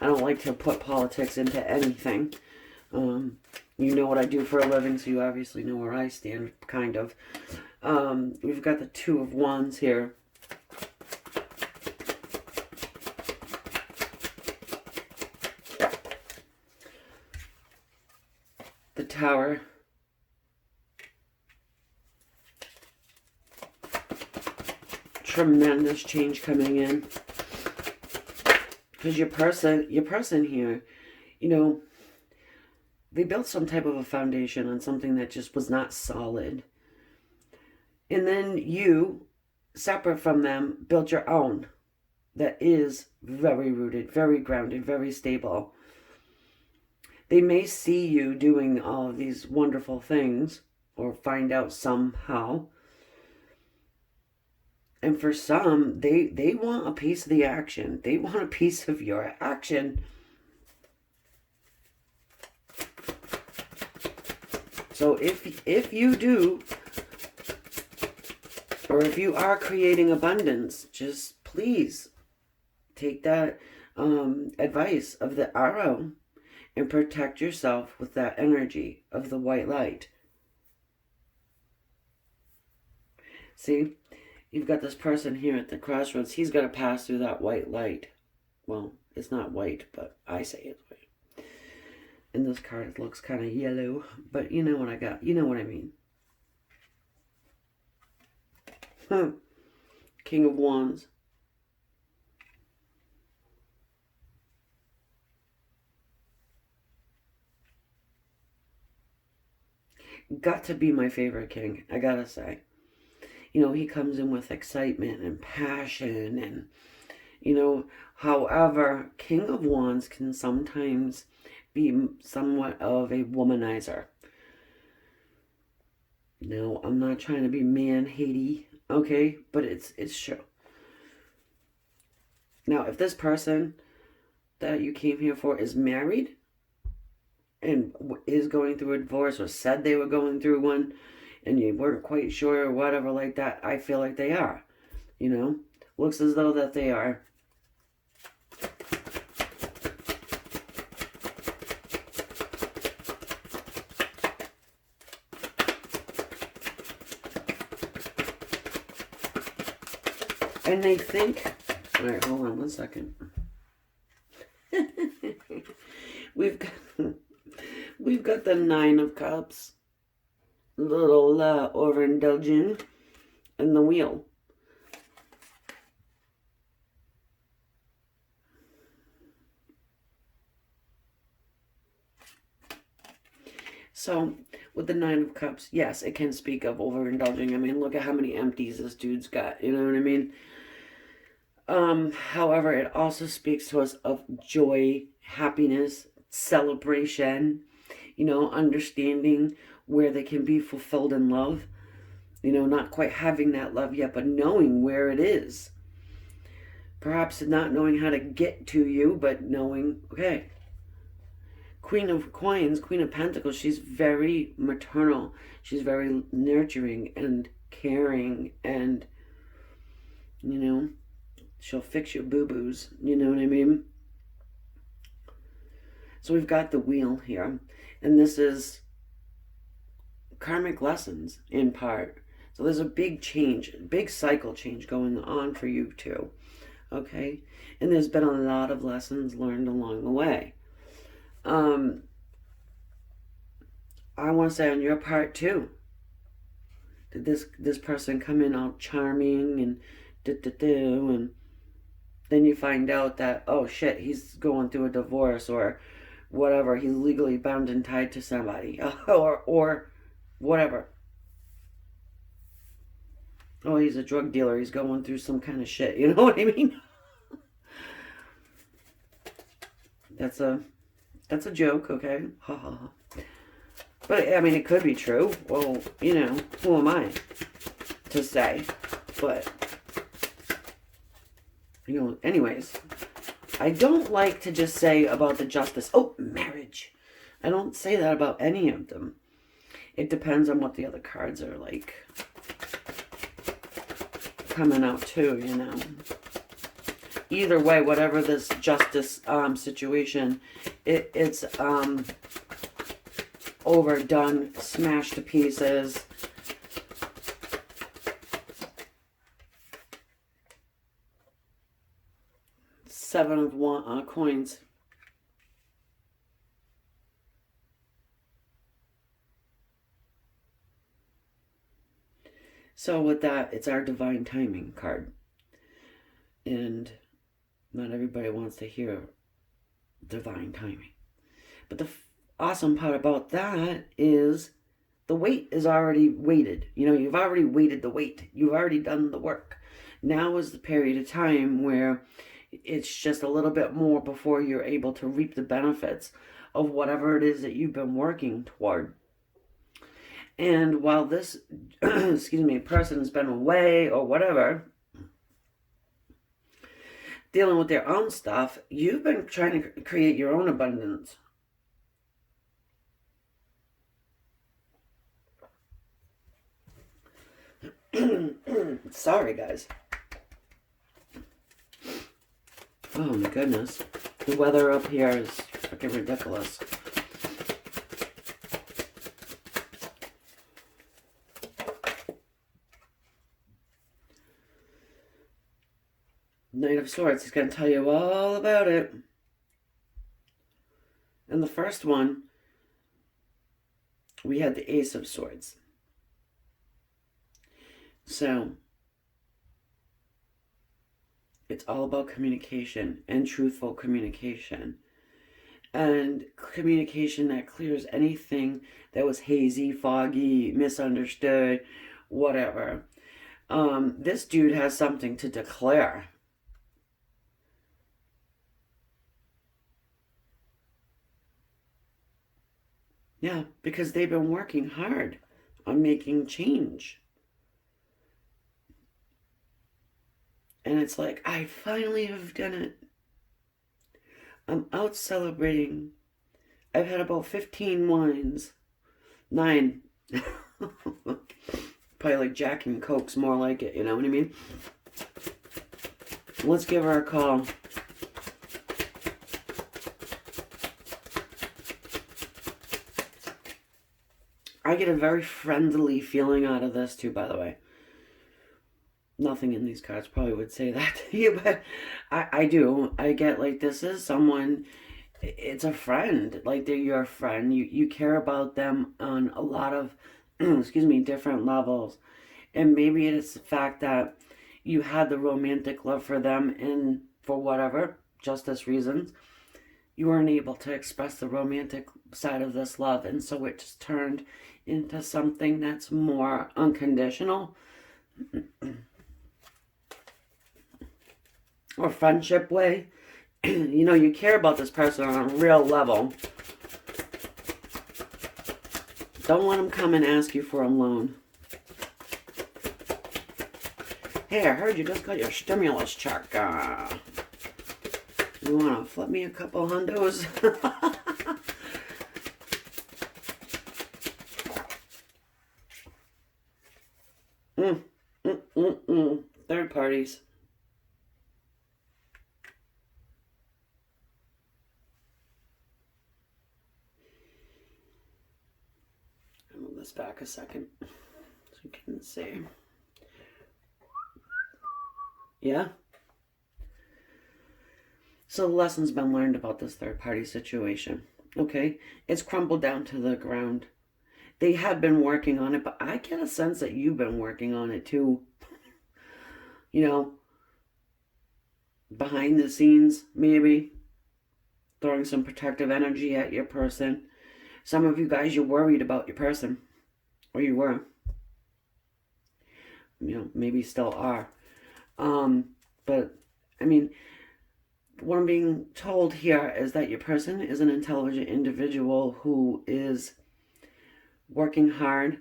Speaker 1: I don't like to put politics into anything. You know what I do for a living, so you obviously know where I stand, kind of. We've got the Two of Wands here. The Tower. Tremendous change coming in. Because your person here, you know, they built some type of a foundation on something that just was not solid. And then you, separate from them, built your own that is very rooted, very grounded, very stable. They may see you doing all of these wonderful things or find out somehow. And for some, they want a piece of the action. They want a piece of your action. So if you do, or if you are creating abundance, just please take that advice of the arrow and protect yourself with that energy of the white light. See, you've got this person here at the crossroads. He's got to pass through that white light. Well, it's not white, but I say it's white. And this card looks kind of yellow, but you know what I got. You know what I mean. King of Wands. Got to be my favorite king, I gotta say. You know, he comes in with excitement and passion and, you know, however, King of Wands can sometimes be somewhat of a womanizer. No, I'm not trying to be man-hatey, okay? But it's true. Now, if this person that you came here for is married and is going through a divorce or said they were going through one and you weren't quite sure or whatever like that, I feel like they are. You know? Looks as though that they are. And they think... Alright, hold on one second. We've got the Nine of Cups. Little overindulgent. And the Wheel. So, with the Nine of Cups, yes, it can speak of overindulging. I mean, look at how many empties this dude's got. You know what I mean? However, it also speaks to us of joy, happiness, celebration, you know, understanding where they can be fulfilled in love. You know, not quite having that love yet, but knowing where it is. Perhaps not knowing how to get to you, but knowing, okay. Queen of Coins, Queen of Pentacles, she's very maternal. She's very nurturing and caring and, you know, she'll fix your boo-boos. You know what I mean? So we've got the Wheel here. And this is karmic lessons in part. So there's a big change, big cycle change going on for you too. Okay? And there's been a lot of lessons learned along the way. I want to say on your part too. Did this person come in all charming and and then you find out that, oh shit, he's going through a divorce or whatever, he's legally bound and tied to somebody or whatever. Oh, he's a drug dealer, he's going through some kind of shit, you know what I mean? That's a joke, okay? Ha ha ha. But I mean, it could be true. Well, you know, who am I to say? But you know, anyways, I don't like to just say about the justice, oh, marriage. I don't say that about any of them. It depends on what the other cards are like coming out too, you know. Either way, whatever this justice situation, it's overdone, smashed to pieces. Seven of coins. So with that, it's our divine timing card. And not everybody wants to hear divine timing. But the awesome part about that is the wait is already waited. You know, you've already waited the wait. You've already done the work. Now is the period of time where it's just a little bit more before you're able to reap the benefits of whatever it is that you've been working toward. And while this, excuse me, person's been away or whatever, dealing with their own stuff, you've been trying to create your own abundance. Sorry, guys. Oh my goodness. The weather up here is freaking ridiculous. Knight of Swords is going to tell you all about it. And the first one, we had the Ace of Swords. So, it's all about communication and truthful communication. And communication that clears anything that was hazy, foggy, misunderstood, whatever. This dude has something to declare. Yeah, because they've been working hard on making change. And it's like, I finally have done it. I'm out celebrating. I've had about 15 wines. 9. Probably like Jack and Coke's more like it, you know what I mean? Let's give her a call. I get a very friendly feeling out of this too, by the way. Nothing in these cards probably would say that to you, but I do. I get like, this is someone, it's a friend. Like, they're your friend. You care about them on a lot of, excuse me, different levels. And maybe it's the fact that you had the romantic love for them and for whatever, justice reasons, you weren't able to express the romantic side of this love. And so it just turned into something that's more unconditional. Or friendship way. You know, you care about this person on a real level. Don't let them come and ask you for a loan. Hey, I heard you just got your stimulus check. You want to flip me a couple hundos? Third parties. Move this back a second so you can see. Yeah? So the lesson's been learned about this third party situation. Okay? It's crumbled down to the ground. they had been working on it, but I get a sense that you've been working on it too. You know, behind the scenes, maybe throwing some protective energy at your person. Some of you guys, you're worried about your person, or you were. You know, maybe still are. But I mean, what I'm being told here is that your person is an intelligent individual who is working hard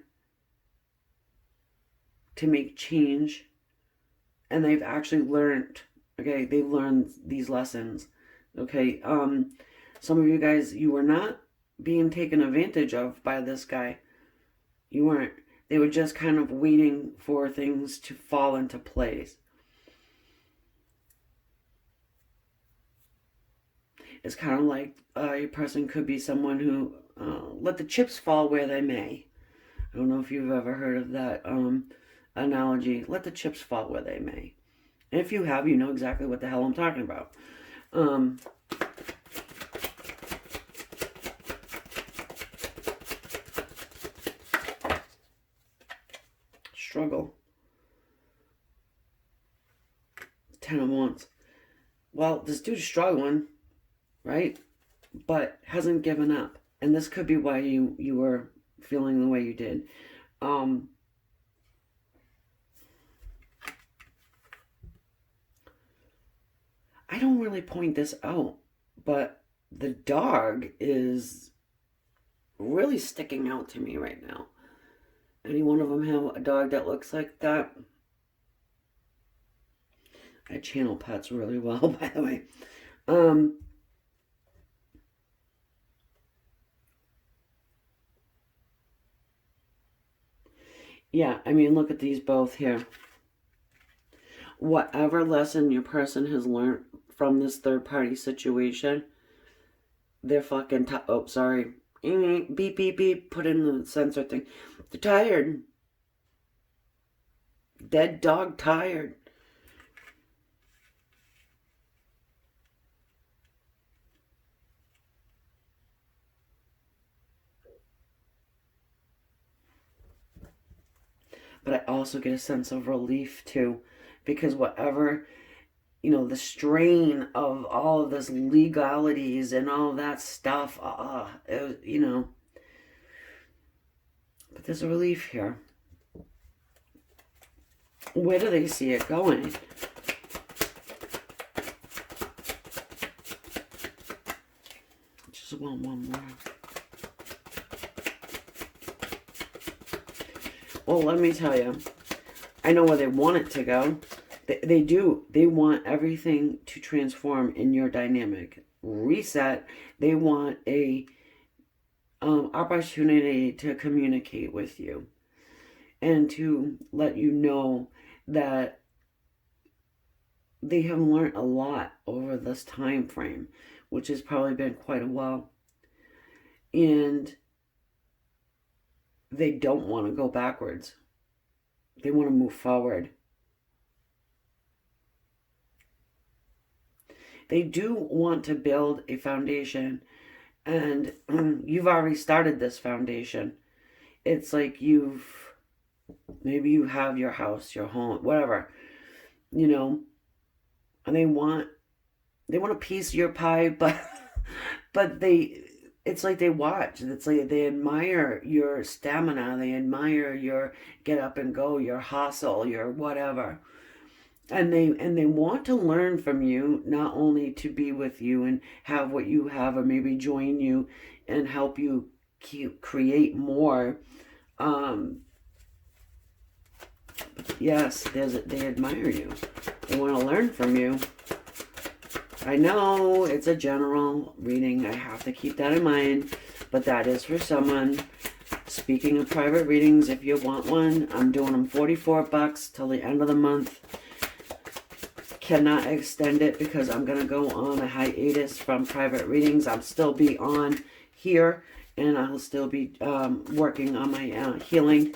Speaker 1: to make change, and they've actually learned, okay, they've learned these lessons, okay. Some of you guys, you were not being taken advantage of by this guy. You weren't. They were just kind of waiting for things to fall into place. It's kind of like your person could be someone who let the chips fall where they may. I don't know if you've ever heard of that analogy. Let the chips fall where they may. And if you have, you know exactly what the hell I'm talking about. Struggle. 10 of Wands. Well, this dude's struggling, right? But hasn't given up. And this could be why you were feeling the way you did. I don't really point this out, but the dog is really sticking out to me right now. Any one of them have a dog that looks like that? I channel pets really well, by the way. Yeah, I mean, look at these both here. Whatever lesson your person has learned from this third-party situation, they're fucking... oh, sorry. Beep, beep, beep. Put in the sensor thing. They're tired. Dead dog tired. But I also get a sense of relief too, because whatever, you know, the strain of all of this legalities and all that stuff, you know, but there's a relief here. Where do they see it going? Just want one more. Well, let me tell you, I know where they want it to go. They do. They want everything to transform in your dynamic. Reset. They want a opportunity to communicate with you and to let you know that they have learned a lot over this time frame, which has probably been quite a while. And they don't want to go backwards. They want to move forward. They do want to build a foundation, and you've already started this foundation. It's like maybe you have your house, your home, whatever, you know, and they want a piece of your pie, but it's like they watch. It's like they admire your stamina. They admire your get up and go, your hustle, your whatever. And they want to learn from you, not only to be with you and have what you have, or maybe join you and help you create more. Yes, they admire you. They want to learn from you. I know it's a general reading. I have to keep that in mind. But that is for someone. Speaking of private readings, if you want one, I'm doing them $44 till the end of the month. Cannot extend it because I'm going to go on a hiatus from private readings. I'll still be on here, and I'll still be working on my healing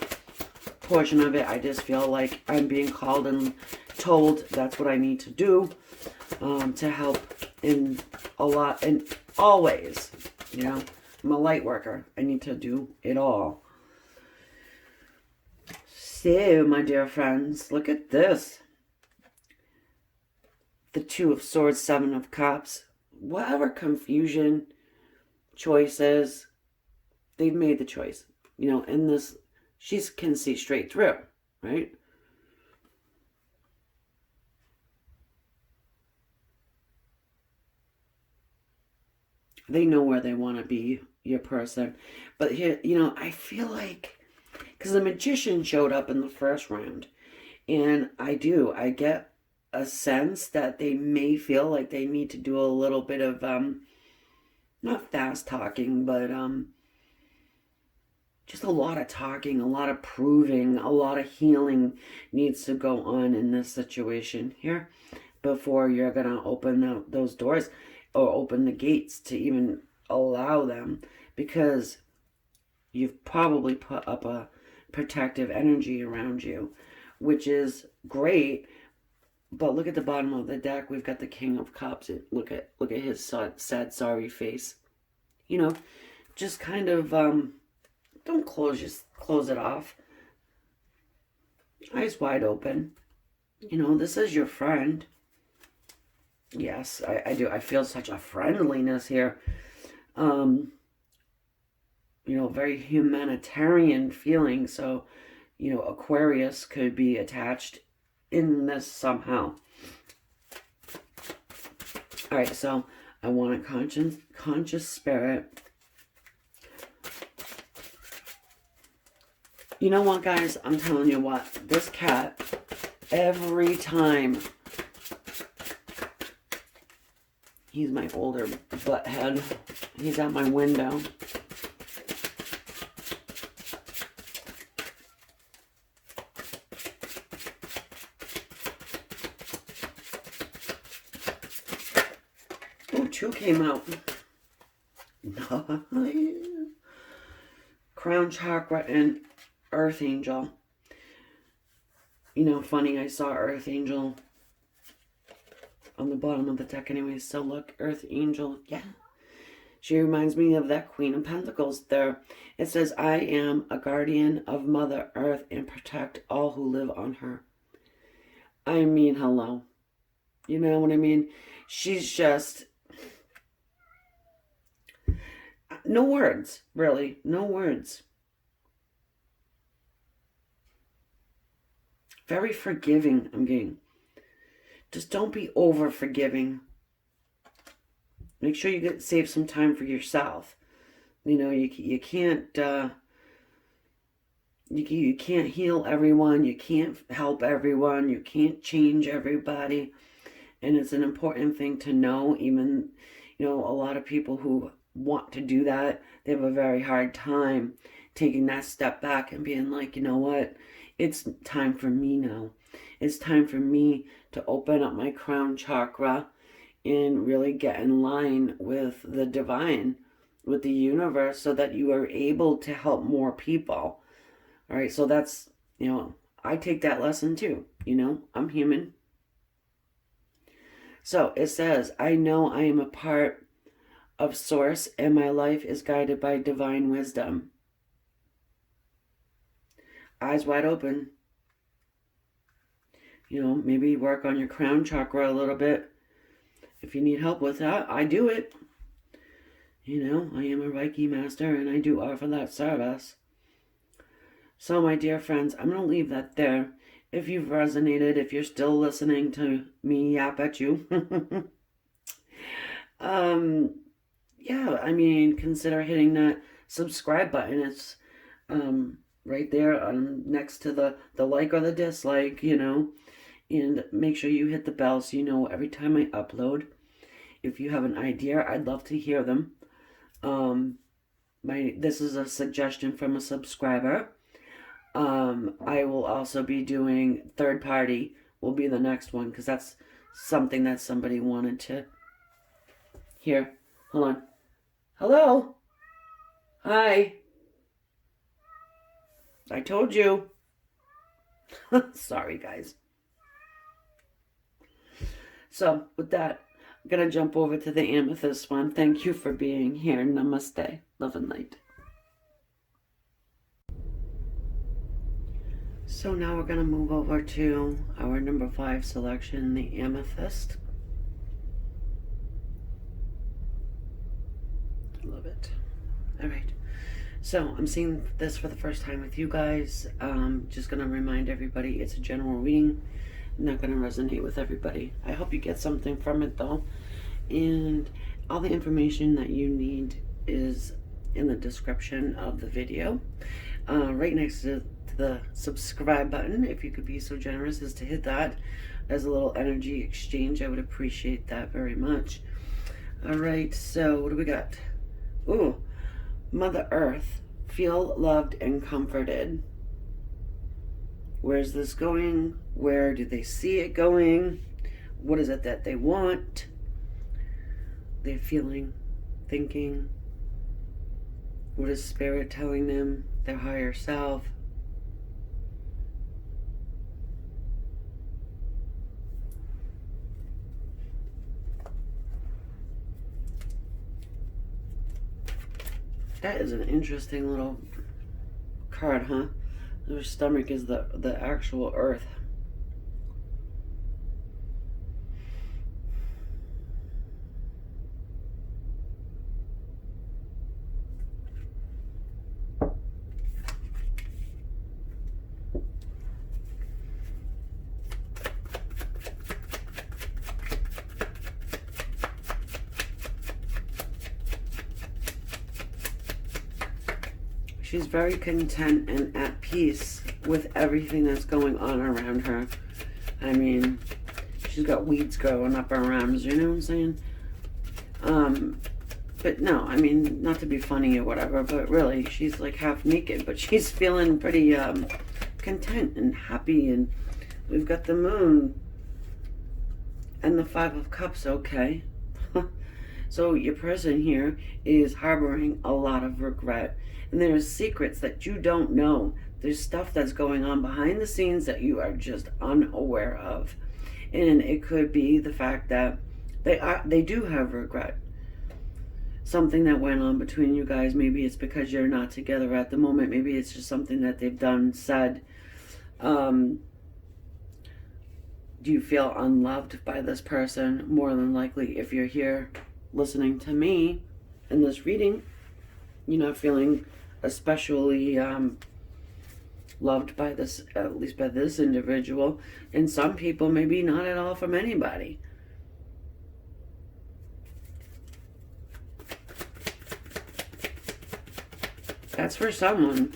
Speaker 1: portion of it. I just feel like I'm being called and told that's what I need to do. To help in a lot, and always, you know, I'm a light worker. I need to do it all. So, my dear friends, look at this. The Two of Swords, Seven of Cups. Whatever confusion, choices, they've made the choice. You know, in this, she can see straight through, right? They know where they want to be, your person. But here, you know, I feel like, because the Magician showed up in the first round, and I get a sense that they may feel like they need to do a little bit of, not fast talking, but just a lot of talking, a lot of proving, a lot of healing needs to go on in this situation here before you're going to open those doors or open the gates to even allow them, because you've probably put up a protective energy around you, which is great. But look at the bottom of the deck. We've got the King of Cups. Look at his sad, sorry face. You know, just kind of don't close it off. Eyes wide open. You know, this is your friend. Yes, I do. I feel such a friendliness here. You know, very humanitarian feeling. So, you know, Aquarius could be attached in this somehow. All right, so I want a conscious spirit. You know what, guys? I'm telling you what. This cat, every time, he's my older butthead. He's at my window. Oh, two came out. Crown chakra and Earth Angel. You know, funny, I saw Earth Angel on the bottom of the deck anyway. So look, Earth Angel, yeah. She reminds me of that Queen of Pentacles there. It says, I am a guardian of Mother Earth and protect all who live on her. I mean, hello. You know what I mean? She's just... no words, really. No words. Very forgiving, I'm getting. Just don't be over forgiving. Make sure you save some time for yourself. You know, you can't you can't heal everyone. You can't help everyone. You can't change everybody. And it's an important thing to know. Even, you know, a lot of people who want to do that, they have a very hard time taking that step back and being like, you know what? It's time for me now. It's time for me to open up my crown chakra and really get in line with the divine, with the universe, so that you are able to help more people. All right, so that's, you know, I take that lesson too. You know, I'm human. So it says, I know I am a part of Source and my life is guided by divine wisdom. Eyes wide open. You know, maybe work on your crown chakra a little bit. If you need help with that, I do it. You know, I am a Reiki master and I do offer that service. So, my dear friends, I'm going to leave that there. If you've resonated, if you're still listening to me yap at you, yeah, I mean, consider hitting that subscribe button. It's right there next to the like or the dislike, you know. And make sure you hit the bell so you know every time I upload. If you have an idea, I'd love to hear them. This is a suggestion from a subscriber. I will also be doing third party will be the next one, because that's something that somebody wanted to hear. Hold on. Hello? Hi. I told you. Sorry, guys. So, with that, I'm going to jump over to the Amythest one. Thank you for being here. Namaste. Love and light. So now we're going to move over to our number 5 selection, the Amethyst. I love it. All right. So I'm seeing this for the first time with you guys. Just going to remind everybody it's a general reading. Not going to resonate with everybody. I hope you get something from it though. And all the information that you need is in the description of the video. Right next to the subscribe button, if you could be so generous as to hit that as a little energy exchange, I would appreciate that very much. All right, so what do we got? Ooh, Mother Earth, feel loved and comforted. Where's this going? Where do they see it going? What is it that they want? They're feeling, thinking. What is Spirit telling them? Their higher self. That is an interesting little card, huh? Their stomach is the actual earth. She's very content and at peace with everything that's going on around her. I mean, she's got weeds growing up her arms, you know what I'm saying? But no, I mean, not to be funny or whatever, but really, she's like half naked, but she's feeling pretty content and happy. And we've got the moon and the 5 of Cups, okay? So your person here is harboring a lot of regret. And there's secrets that you don't know. There's stuff that's going on behind the scenes that you are just unaware of. And it could be the fact that they do have regret. Something that went on between you guys. Maybe it's because you're not together at the moment. Maybe it's just something that they've done, said. Do you feel unloved by this person? More than likely, if you're here listening to me in this reading, you're not feeling especially loved by this, at least by this individual. And some people, maybe not at all from anybody. That's for someone.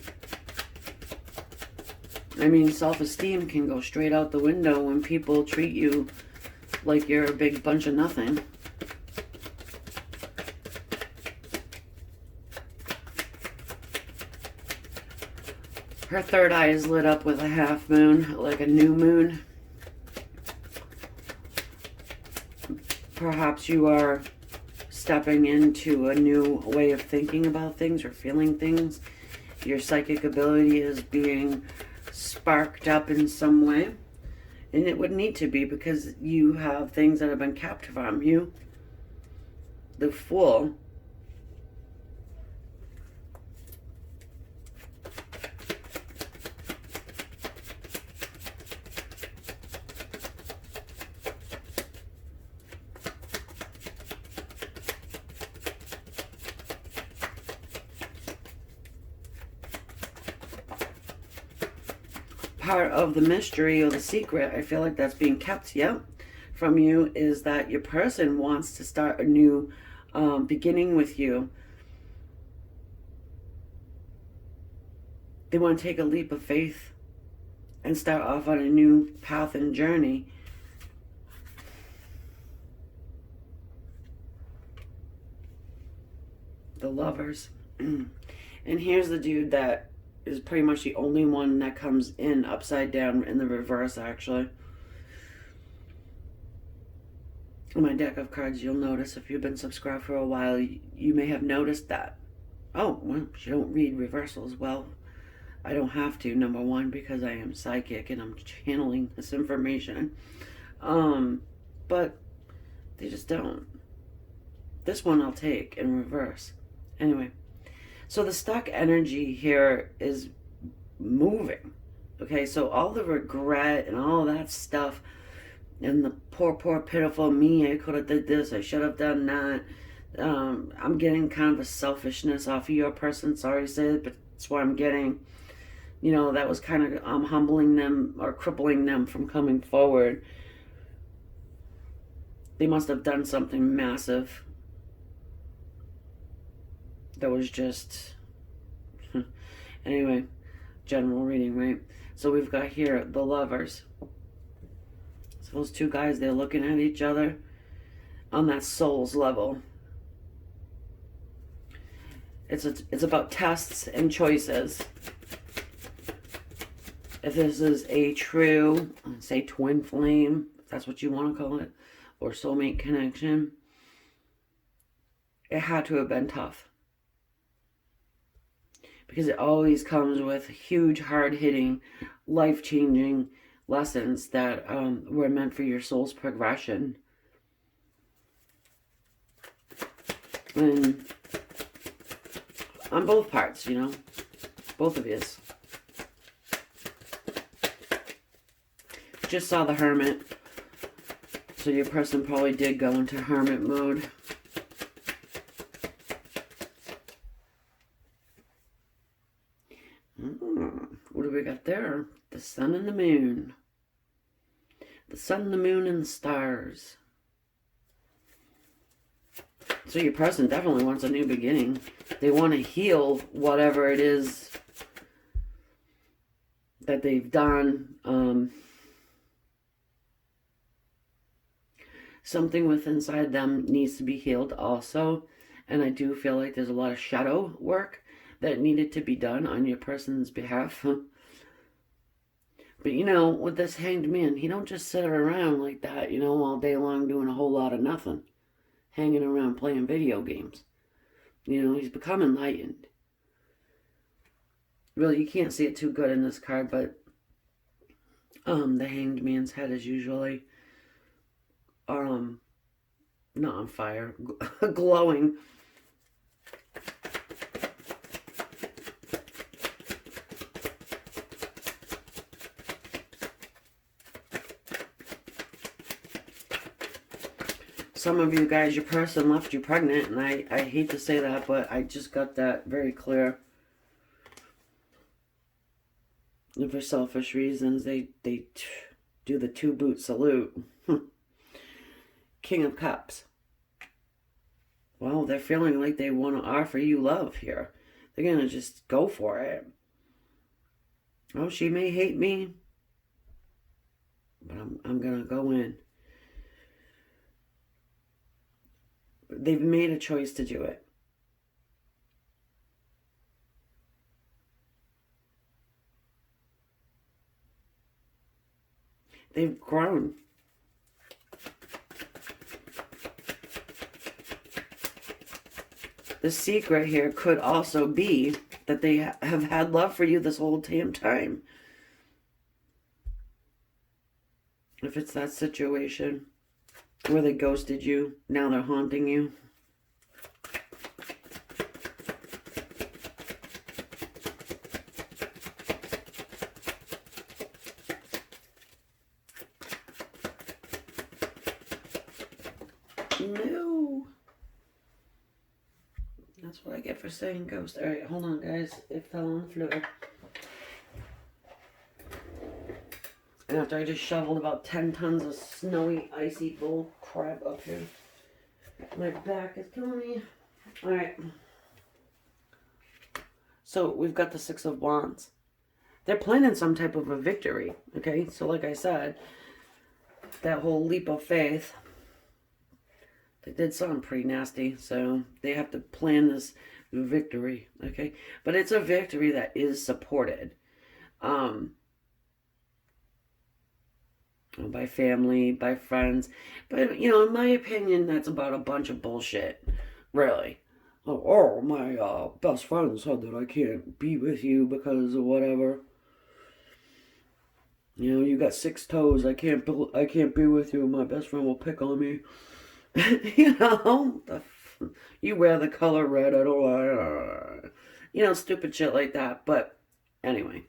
Speaker 1: I mean, self-esteem can go straight out the window when people treat you like you're a big bunch of nothing. Her third eye is lit up with a half moon, like a new moon. Perhaps you are stepping into a new way of thinking about things or feeling things. Your psychic ability is being sparked up in some way. And it would need to be because you have things that have been kept from you. The Fool. Part of the mystery or the secret, I feel like that's being kept, from you, is that your person wants to start a new beginning with you. They want to take a leap of faith and start off on a new path and journey. The Lovers. And here's the dude that is pretty much the only one that comes in upside down in the reverse, actually. In my deck of cards, you'll notice, if you've been subscribed for a while, you may have noticed that. Oh, well, you don't read reversals. Well, I don't have to, number one, because I am psychic and I'm channeling this information. But they just don't. This one I'll take in reverse. Anyway. So the stuck energy here is moving. Okay, so all the regret and all that stuff, and the poor, poor, pitiful me, I could have did this, I should have done that. I'm getting kind of a selfishness off of your person, sorry Sid, but that's what I'm getting. You know, that was kind of humbling them or crippling them from coming forward. They must have done something massive that was just... Anyway, general reading, right? So we've got here the lovers. So those two guys, they're looking at each other on that soul's level. It's about tests and choices. If this is a true, say, twin flame, if that's what you want to call it, or soulmate connection, it had to have been tough. Because it always comes with huge, hard-hitting, life-changing lessons that were meant for your soul's progression. And on both parts, you know, both of yous. Just saw the Hermit, so your person probably did go into hermit mode. What do we got there? The sun and the moon. The sun, the moon, and the stars. So your person definitely wants a new beginning. They want to heal whatever it is that they've done. Something within inside them needs to be healed also. And I do feel like there's a lot of shadow work that needed to be done on your person's behalf. But you know, with this Hanged Man, he don't just sit around like that, you know, all day long doing a whole lot of nothing. Hanging around playing video games. You know, he's become enlightened. Really, you can't see it too good in this card, but the Hanged Man's head is usually not on fire, glowing. Some of you guys, your person left you pregnant, and I hate to say that, but I just got that very clear. And for selfish reasons, they do the two-boot salute. King of Cups. Well, they're feeling like they want to offer you love here. They're going to just go for it. Oh, she may hate me, but I'm going to go in. They've made a choice to do it. They've grown. The secret here could also be that they have had love for you this whole damn time. If it's that situation where they ghosted you, now they're haunting you. No. That's what I get for saying ghost. Alright, hold on guys. It fell on the floor. And after I just shoveled about 10 tons of snowy, icy bull crap up here. My back is killing me. Alright. So we've got the Six of Wands. They're planning some type of a victory. Okay, so like I said, that whole leap of faith, they did sound pretty nasty. So they have to plan this victory. Okay, but it's a victory that is supported. By family, by friends. But, you know, in my opinion, that's about a bunch of bullshit. Really. Oh, my best friend said that I can't be with you because of whatever. You know, you got 6 toes. I can't be with you. My best friend will pick on me. You know, you wear the color red. I don't. You know, stupid shit like that. But anyway,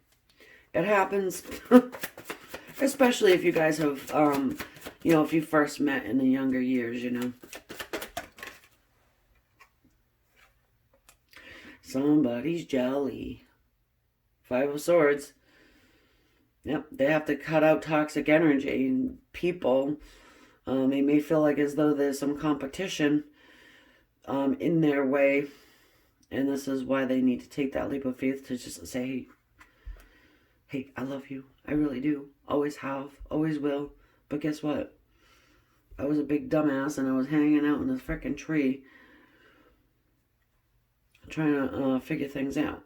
Speaker 1: It happens, especially if you guys have, you know, if you first met in the younger years, you know. Somebody's jelly. Five of Swords. Yep, they have to cut out toxic energy. And people, they may feel like as though there's some competition in their way. And this is why they need to take that leap of faith to just say, hey, I love you. I really do. Always have. Always will. But guess what? I was a big dumbass and I was hanging out in this freaking tree trying to figure things out.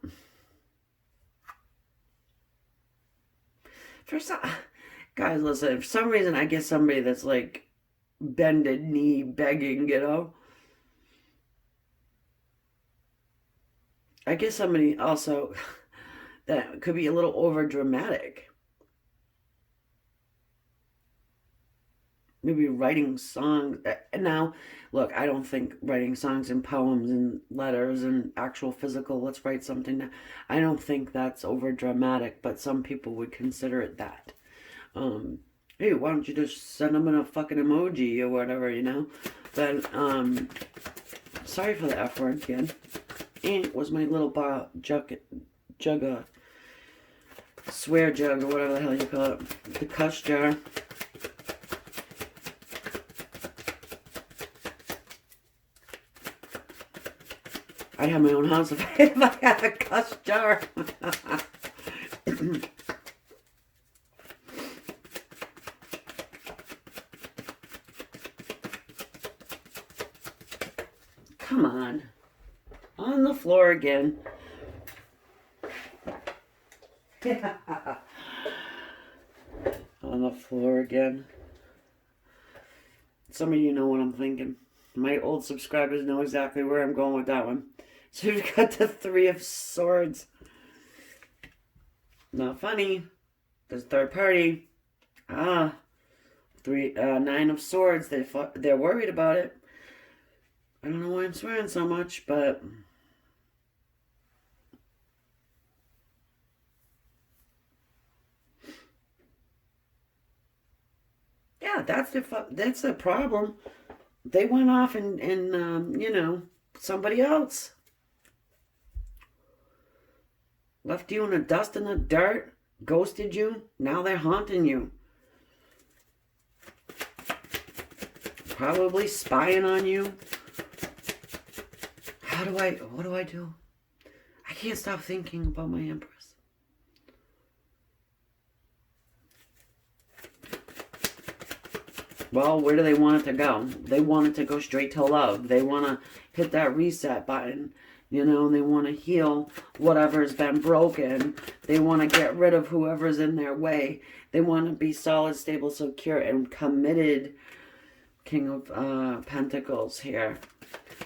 Speaker 1: Guys, listen, for some reason I get somebody that's like bended knee begging, you know. I get somebody also that could be a little over dramatic. Maybe writing songs. Now, look, I don't think writing songs and poems and letters and actual physical, let's write something. I don't think that's over dramatic, but some people would consider it that. Hey, why don't you just send them in a fucking emoji or whatever, you know? But, sorry for the F word again. And was my little swear jug or whatever the hell you call it. The cuss jar. I'd have my own house if I had a cuss jar. Come on. On the floor again. On the floor again. Some of you know what I'm thinking. My old subscribers know exactly where I'm going with that one. So we've got the Three of Swords. Not funny. There's third party. Nine of Swords. They're worried about it. I don't know why I'm swearing so much, but yeah, that's the problem. They went off and you know, somebody else left you in the dust and the dirt, ghosted you. Now they're haunting you. Probably spying on you. What do I do? I can't stop thinking about my Empress. Well, where do they want it to go? They want it to go straight to love. They want to hit that reset button. You know, they want to heal whatever's been broken. They want to get rid of whoever's in their way. They want to be solid, stable, secure, and committed. King of Pentacles here.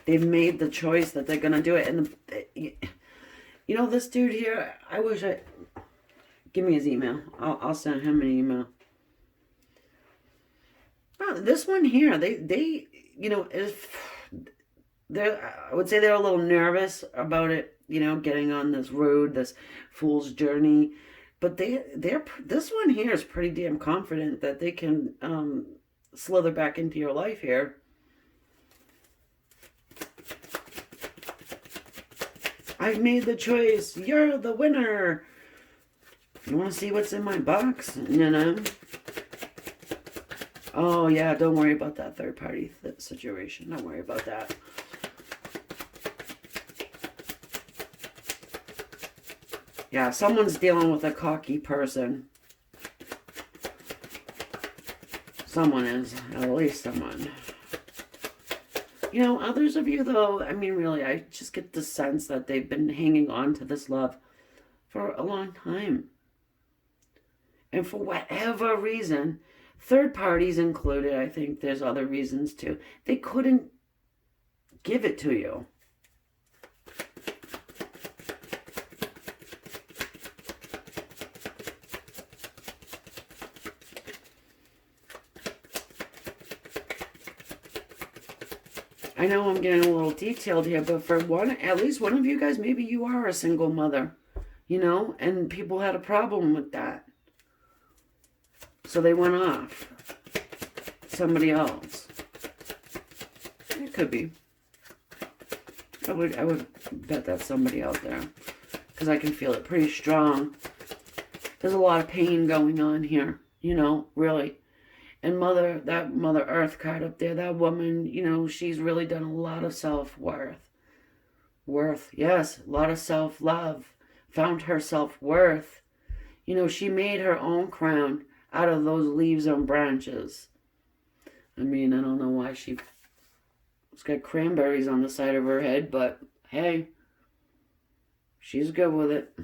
Speaker 1: They've made the choice that they're going to do it. And, you know, this dude here, I wish I... Give me his email. I'll send him an email. Oh, this one here, they you know, I would say they're a little nervous about it, you know, getting on this road, this fool's journey. But this one here is pretty damn confident that they can slither back into your life here. I've made the choice. You're the winner. You want to see what's in my box? You know? Oh, yeah, don't worry about that third party situation. Don't worry about that. Yeah, someone's dealing with a cocky person. Someone is. At least someone. You know, others of you, though, I mean, really, I just get the sense that they've been hanging on to this love for a long time. And for whatever reason, third parties included, I think there's other reasons too, they couldn't give it to you. I know I'm getting a little detailed here, but for at least one of you guys, maybe you are a single mother. you know, and people had a problem with that. So they went off. Somebody else. It could be. I would bet that's somebody out there. Because I can feel it pretty strong. There's a lot of pain going on here, you know, really. And that Mother Earth card up there, that woman, you know, she's really done a lot of self-worth. Yes, a lot of self-love. Found her self-worth. You know, she made her own crown out of those leaves and branches. I mean, I don't know why she's got cranberries on the side of her head, but hey, she's good with it.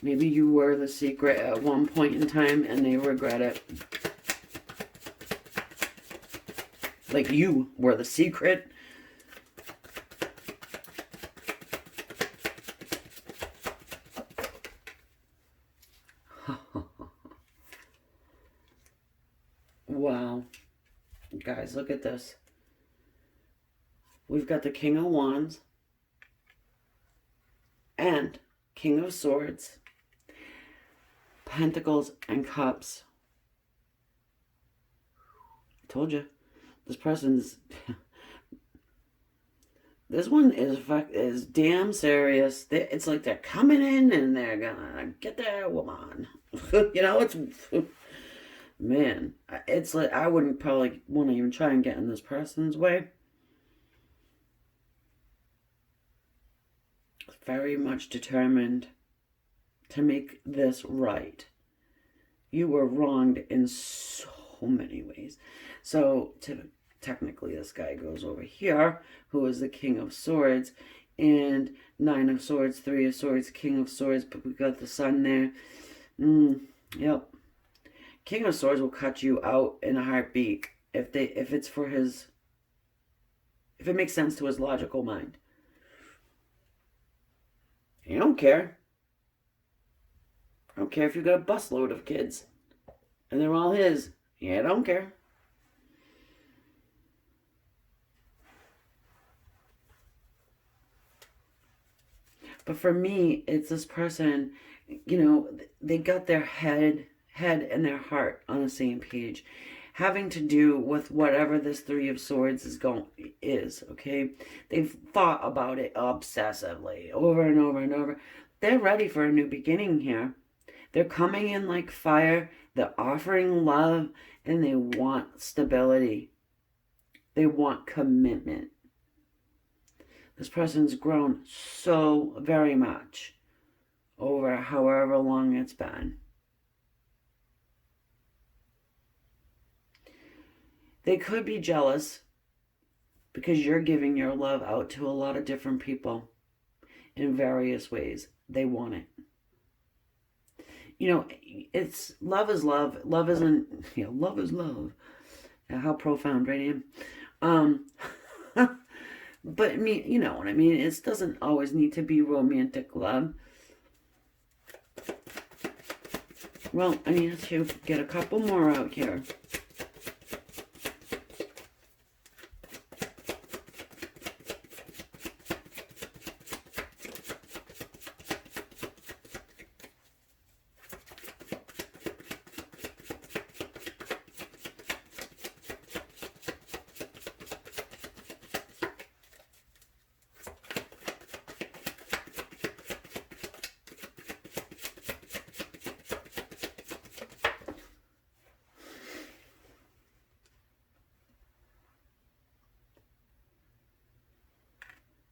Speaker 1: Maybe you were the secret at one point in time and they regret it. Like you were the secret. Wow. Guys, look at this. We've got the King of Wands and King of Swords, Pentacles and Cups. I told you, this person's this one is damn serious. It's like they're coming in and they're gonna get their woman. You know, it's man. It's like I wouldn't probably want to even try and get in this person's way. Very much determined to make this right. You were wronged in so many ways. So technically this guy goes over here, who is the King of Swords, and 9 of Swords, 3 of Swords, King of Swords, but we got the Sun there. Yep. King of Swords will cut you out in a heartbeat if it makes sense to his logical mind. You don't care. I don't care if you got a busload of kids and they're all his. Yeah, I don't care. But for me, it's this person, you know, they got their head and their heart on the same page, having to do with whatever this 3 of Swords is, okay? They've thought about it obsessively, over and over and over. They're ready for a new beginning here. They're coming in like fire. They're offering love, and they want stability. They want commitment. This person's grown so very much over however long it's been. They could be jealous because you're giving your love out to a lot of different people in various ways. They want it. You know, it's love is love. Love isn't, you know, love is love. How profound, right, Ann? But I mean, you know what I mean? It doesn't always need to be romantic love. Well, I mean, let's get a couple more out here.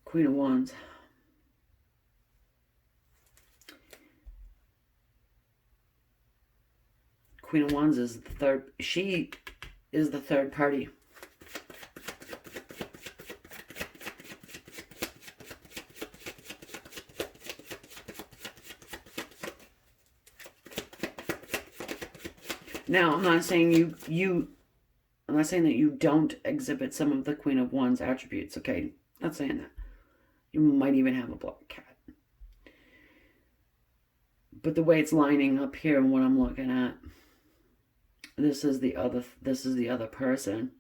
Speaker 1: Queen of Wands. Queen of Wands is the third. She is the third party. Now, I'm not saying I'm not saying that you don't exhibit some of the Queen of Wands attributes, okay? Not saying that. You might even have a black cat. But the way it's lining up here and what I'm looking at, this is the other person.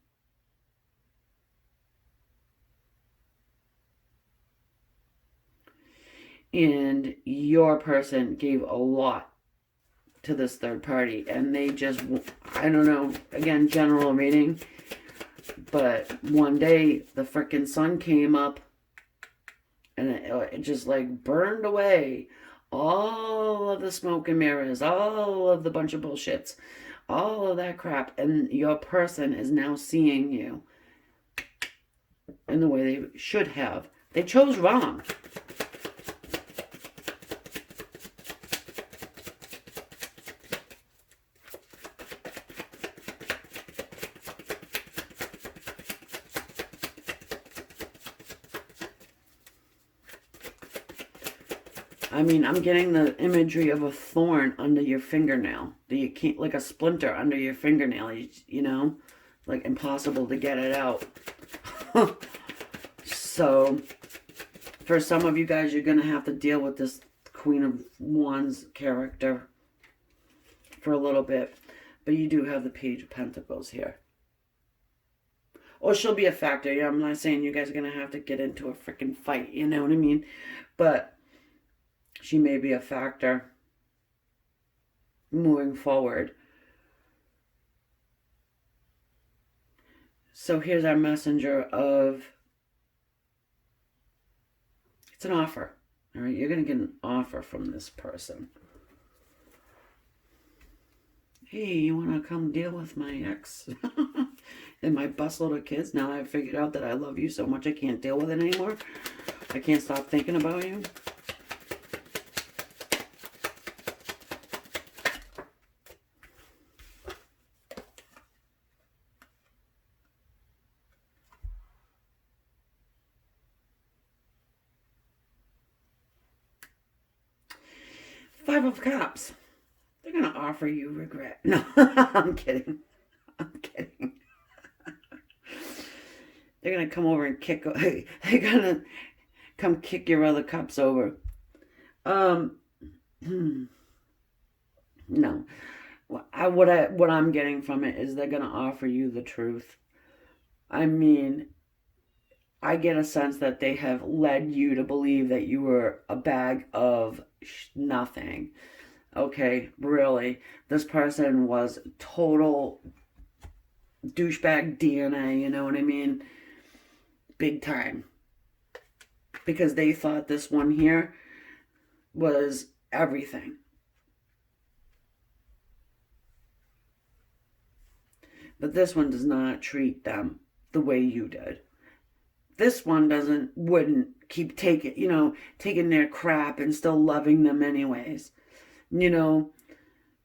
Speaker 1: And your person gave a lot to this third party, and they just, I don't know, again, general reading, but one day the frickin' sun came up and it just like burned away all of the smoke and mirrors, all of the bunch of bullshits, all of that crap, and your person is now seeing you in the way they should have. They chose wrong. I mean, I'm getting the imagery of a thorn under your fingernail. That you can't, like a splinter under your fingernail, you know? Like impossible to get it out. So, for some of you guys, you're going to have to deal with this Queen of Wands character for a little bit. But you do have the Page of Pentacles here. Or she'll be a factor. Yeah, I'm not saying you guys are going to have to get into a freaking fight, you know what I mean? But she may be a factor moving forward. So here's our messenger of, it's an offer. All right, you're going to get an offer from this person. Hey, you want to come deal with my ex and my busload of kids? Now I've figured out that I love you so much I can't deal with it anymore. I can't stop thinking about you. Five of Cups. They're going to offer you regret. No, I'm kidding. I'm kidding. They're going to come over and kick. They're going to come kick your other cups over. No. What I'm getting from it is they're going to offer you the truth. I mean, I get a sense that they have led you to believe that you were a bag of nothing. Okay, really. This person was total douchebag DNA, you know what I mean? Big time. Because they thought this one here was everything. But this one does not treat them the way you did. This one wouldn't keep taking their crap and still loving them anyways. You know,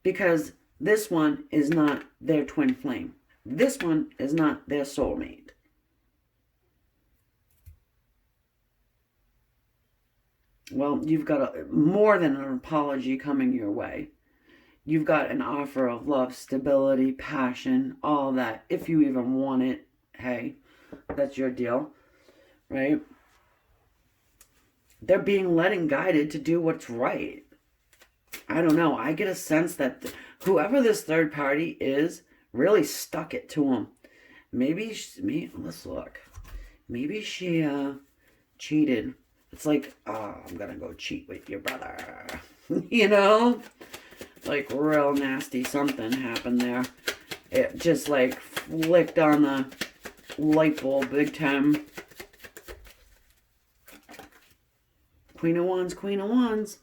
Speaker 1: because this one is not their twin flame. This one is not their soulmate. Well, you've got more than an apology coming your way. You've got an offer of love, stability, passion, all that. If you even want it, hey, that's your deal. Right? They're being led and guided to do what's right. I don't know. I get a sense that whoever this third party is really stuck it to them. Let's look. Maybe she cheated. It's like, oh, I'm going to go cheat with your brother. You know? Like real nasty something happened there. It just like flicked on the light bulb big time. Queen of Wands, Queen of Wands.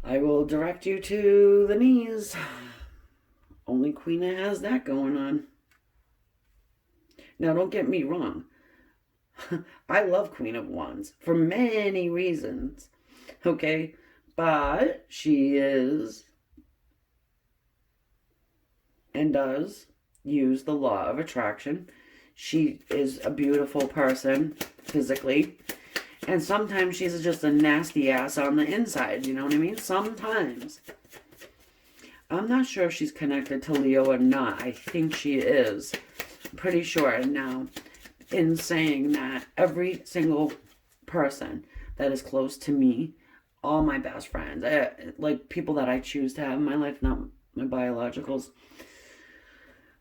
Speaker 1: I will direct you to the knees. Only Queen has that going on. Now, don't get me wrong. I love Queen of Wands for many reasons. Okay? But she is and does use the law of attraction. She is a beautiful person physically. And sometimes she's just a nasty ass on the inside. You know what I mean? Sometimes. I'm not sure if she's connected to Leo or not. I think she is. I'm pretty sure. Now, in saying that, every single person that is close to me, all my best friends, like people that I choose to have in my life, not my biologicals,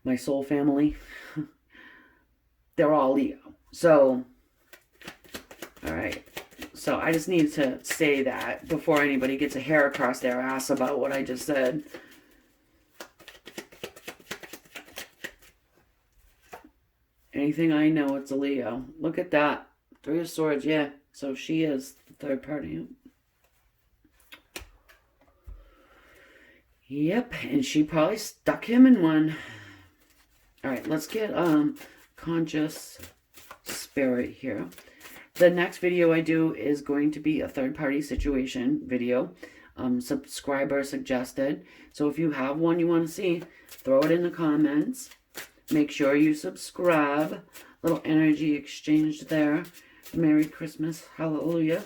Speaker 1: my soul family, they're all Leo. So, all right. So I just need to say that before anybody gets a hair across their ass about what I just said. Anything I know, it's a Leo. Look at that. 3 of Swords, yeah. So she is the third party. Yep, and she probably stuck him in one. All right, let's get conscious spirit here. The next video I do is going to be a third-party situation video. Subscriber suggested. So if you have one you want to see, throw it in the comments. Make sure you subscribe. Little energy exchange there. Merry Christmas. Hallelujah.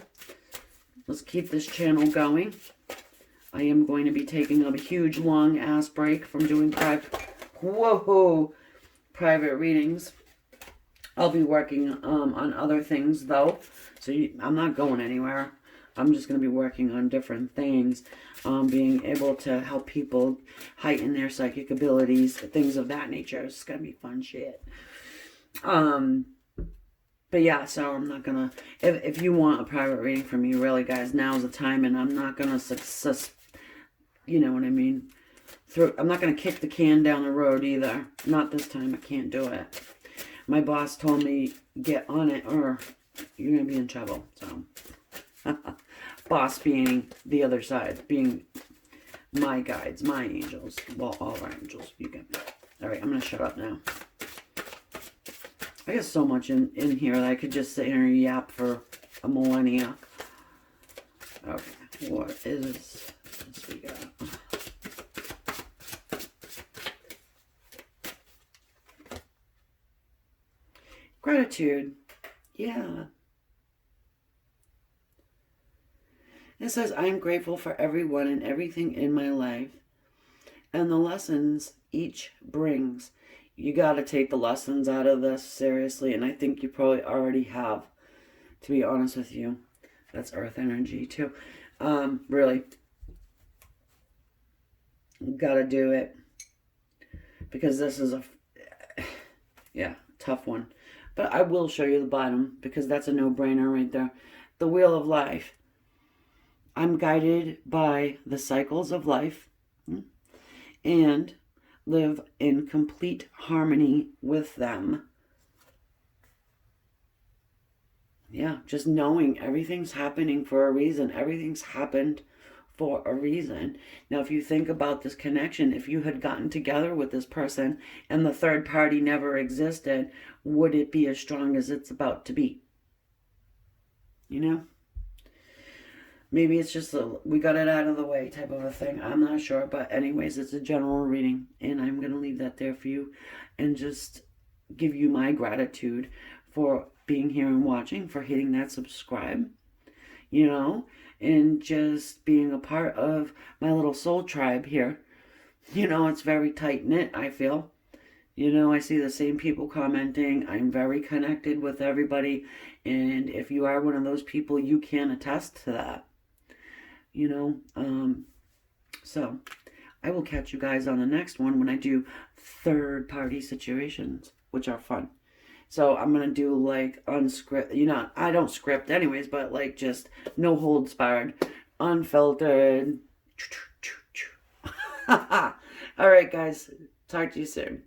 Speaker 1: Let's keep this channel going. I am going to be taking a huge long ass break from doing private readings. I'll be working on other things though. So I'm not going anywhere. I'm just going to be working on different things. Being able to help people heighten their psychic abilities. Things of that nature. It's going to be fun shit. But yeah, so I'm not going to... If you want a private reading from me, really guys, now's the time. And I'm not going to... You know what I mean? I'm not going to kick the can down the road either. Not this time. I can't do it. My boss told me, get on it or you're going to be in trouble. So, boss being the other side, being my guides, my angels. Well, all our angels. You get me. All right, I'm going to shut up now. I got so much in here that I could just sit here and yap for a millennia. Okay, what is this we got? Gratitude. Yeah. It says, I am grateful for everyone and everything in my life and the lessons each brings. You got to take the lessons out of this seriously, and I think you probably already have, to be honest with you. That's earth energy too. Really. Got to do it. Because this is a, yeah, tough one. But I will show you the bottom because that's a no-brainer right there. The Wheel of Life. I'm guided by the cycles of life and live in complete harmony with them. Yeah, just knowing everything's happening for a reason. Everything's happened for a reason. Now, if you think about this connection, if you had gotten together with this person and the third party never existed, would it be as strong as it's about to be? You know? Maybe it's just we got it out of the way type of a thing. I'm not sure. But anyways, it's a general reading. And I'm going to leave that there for you. And just give you my gratitude for being here and watching. For hitting that subscribe. You know. And just being a part of my little soul tribe here. You know, it's very tight-knit, I feel. You know, I see the same people commenting. I'm very connected with everybody. And if you are one of those people, you can attest to that. You know, so I will catch you guys on the next one when I do third-party situations, which are fun. So I'm going to do like unscript, you know, I don't script anyways, but like just no holds barred, unfiltered. All right, guys, talk to you soon.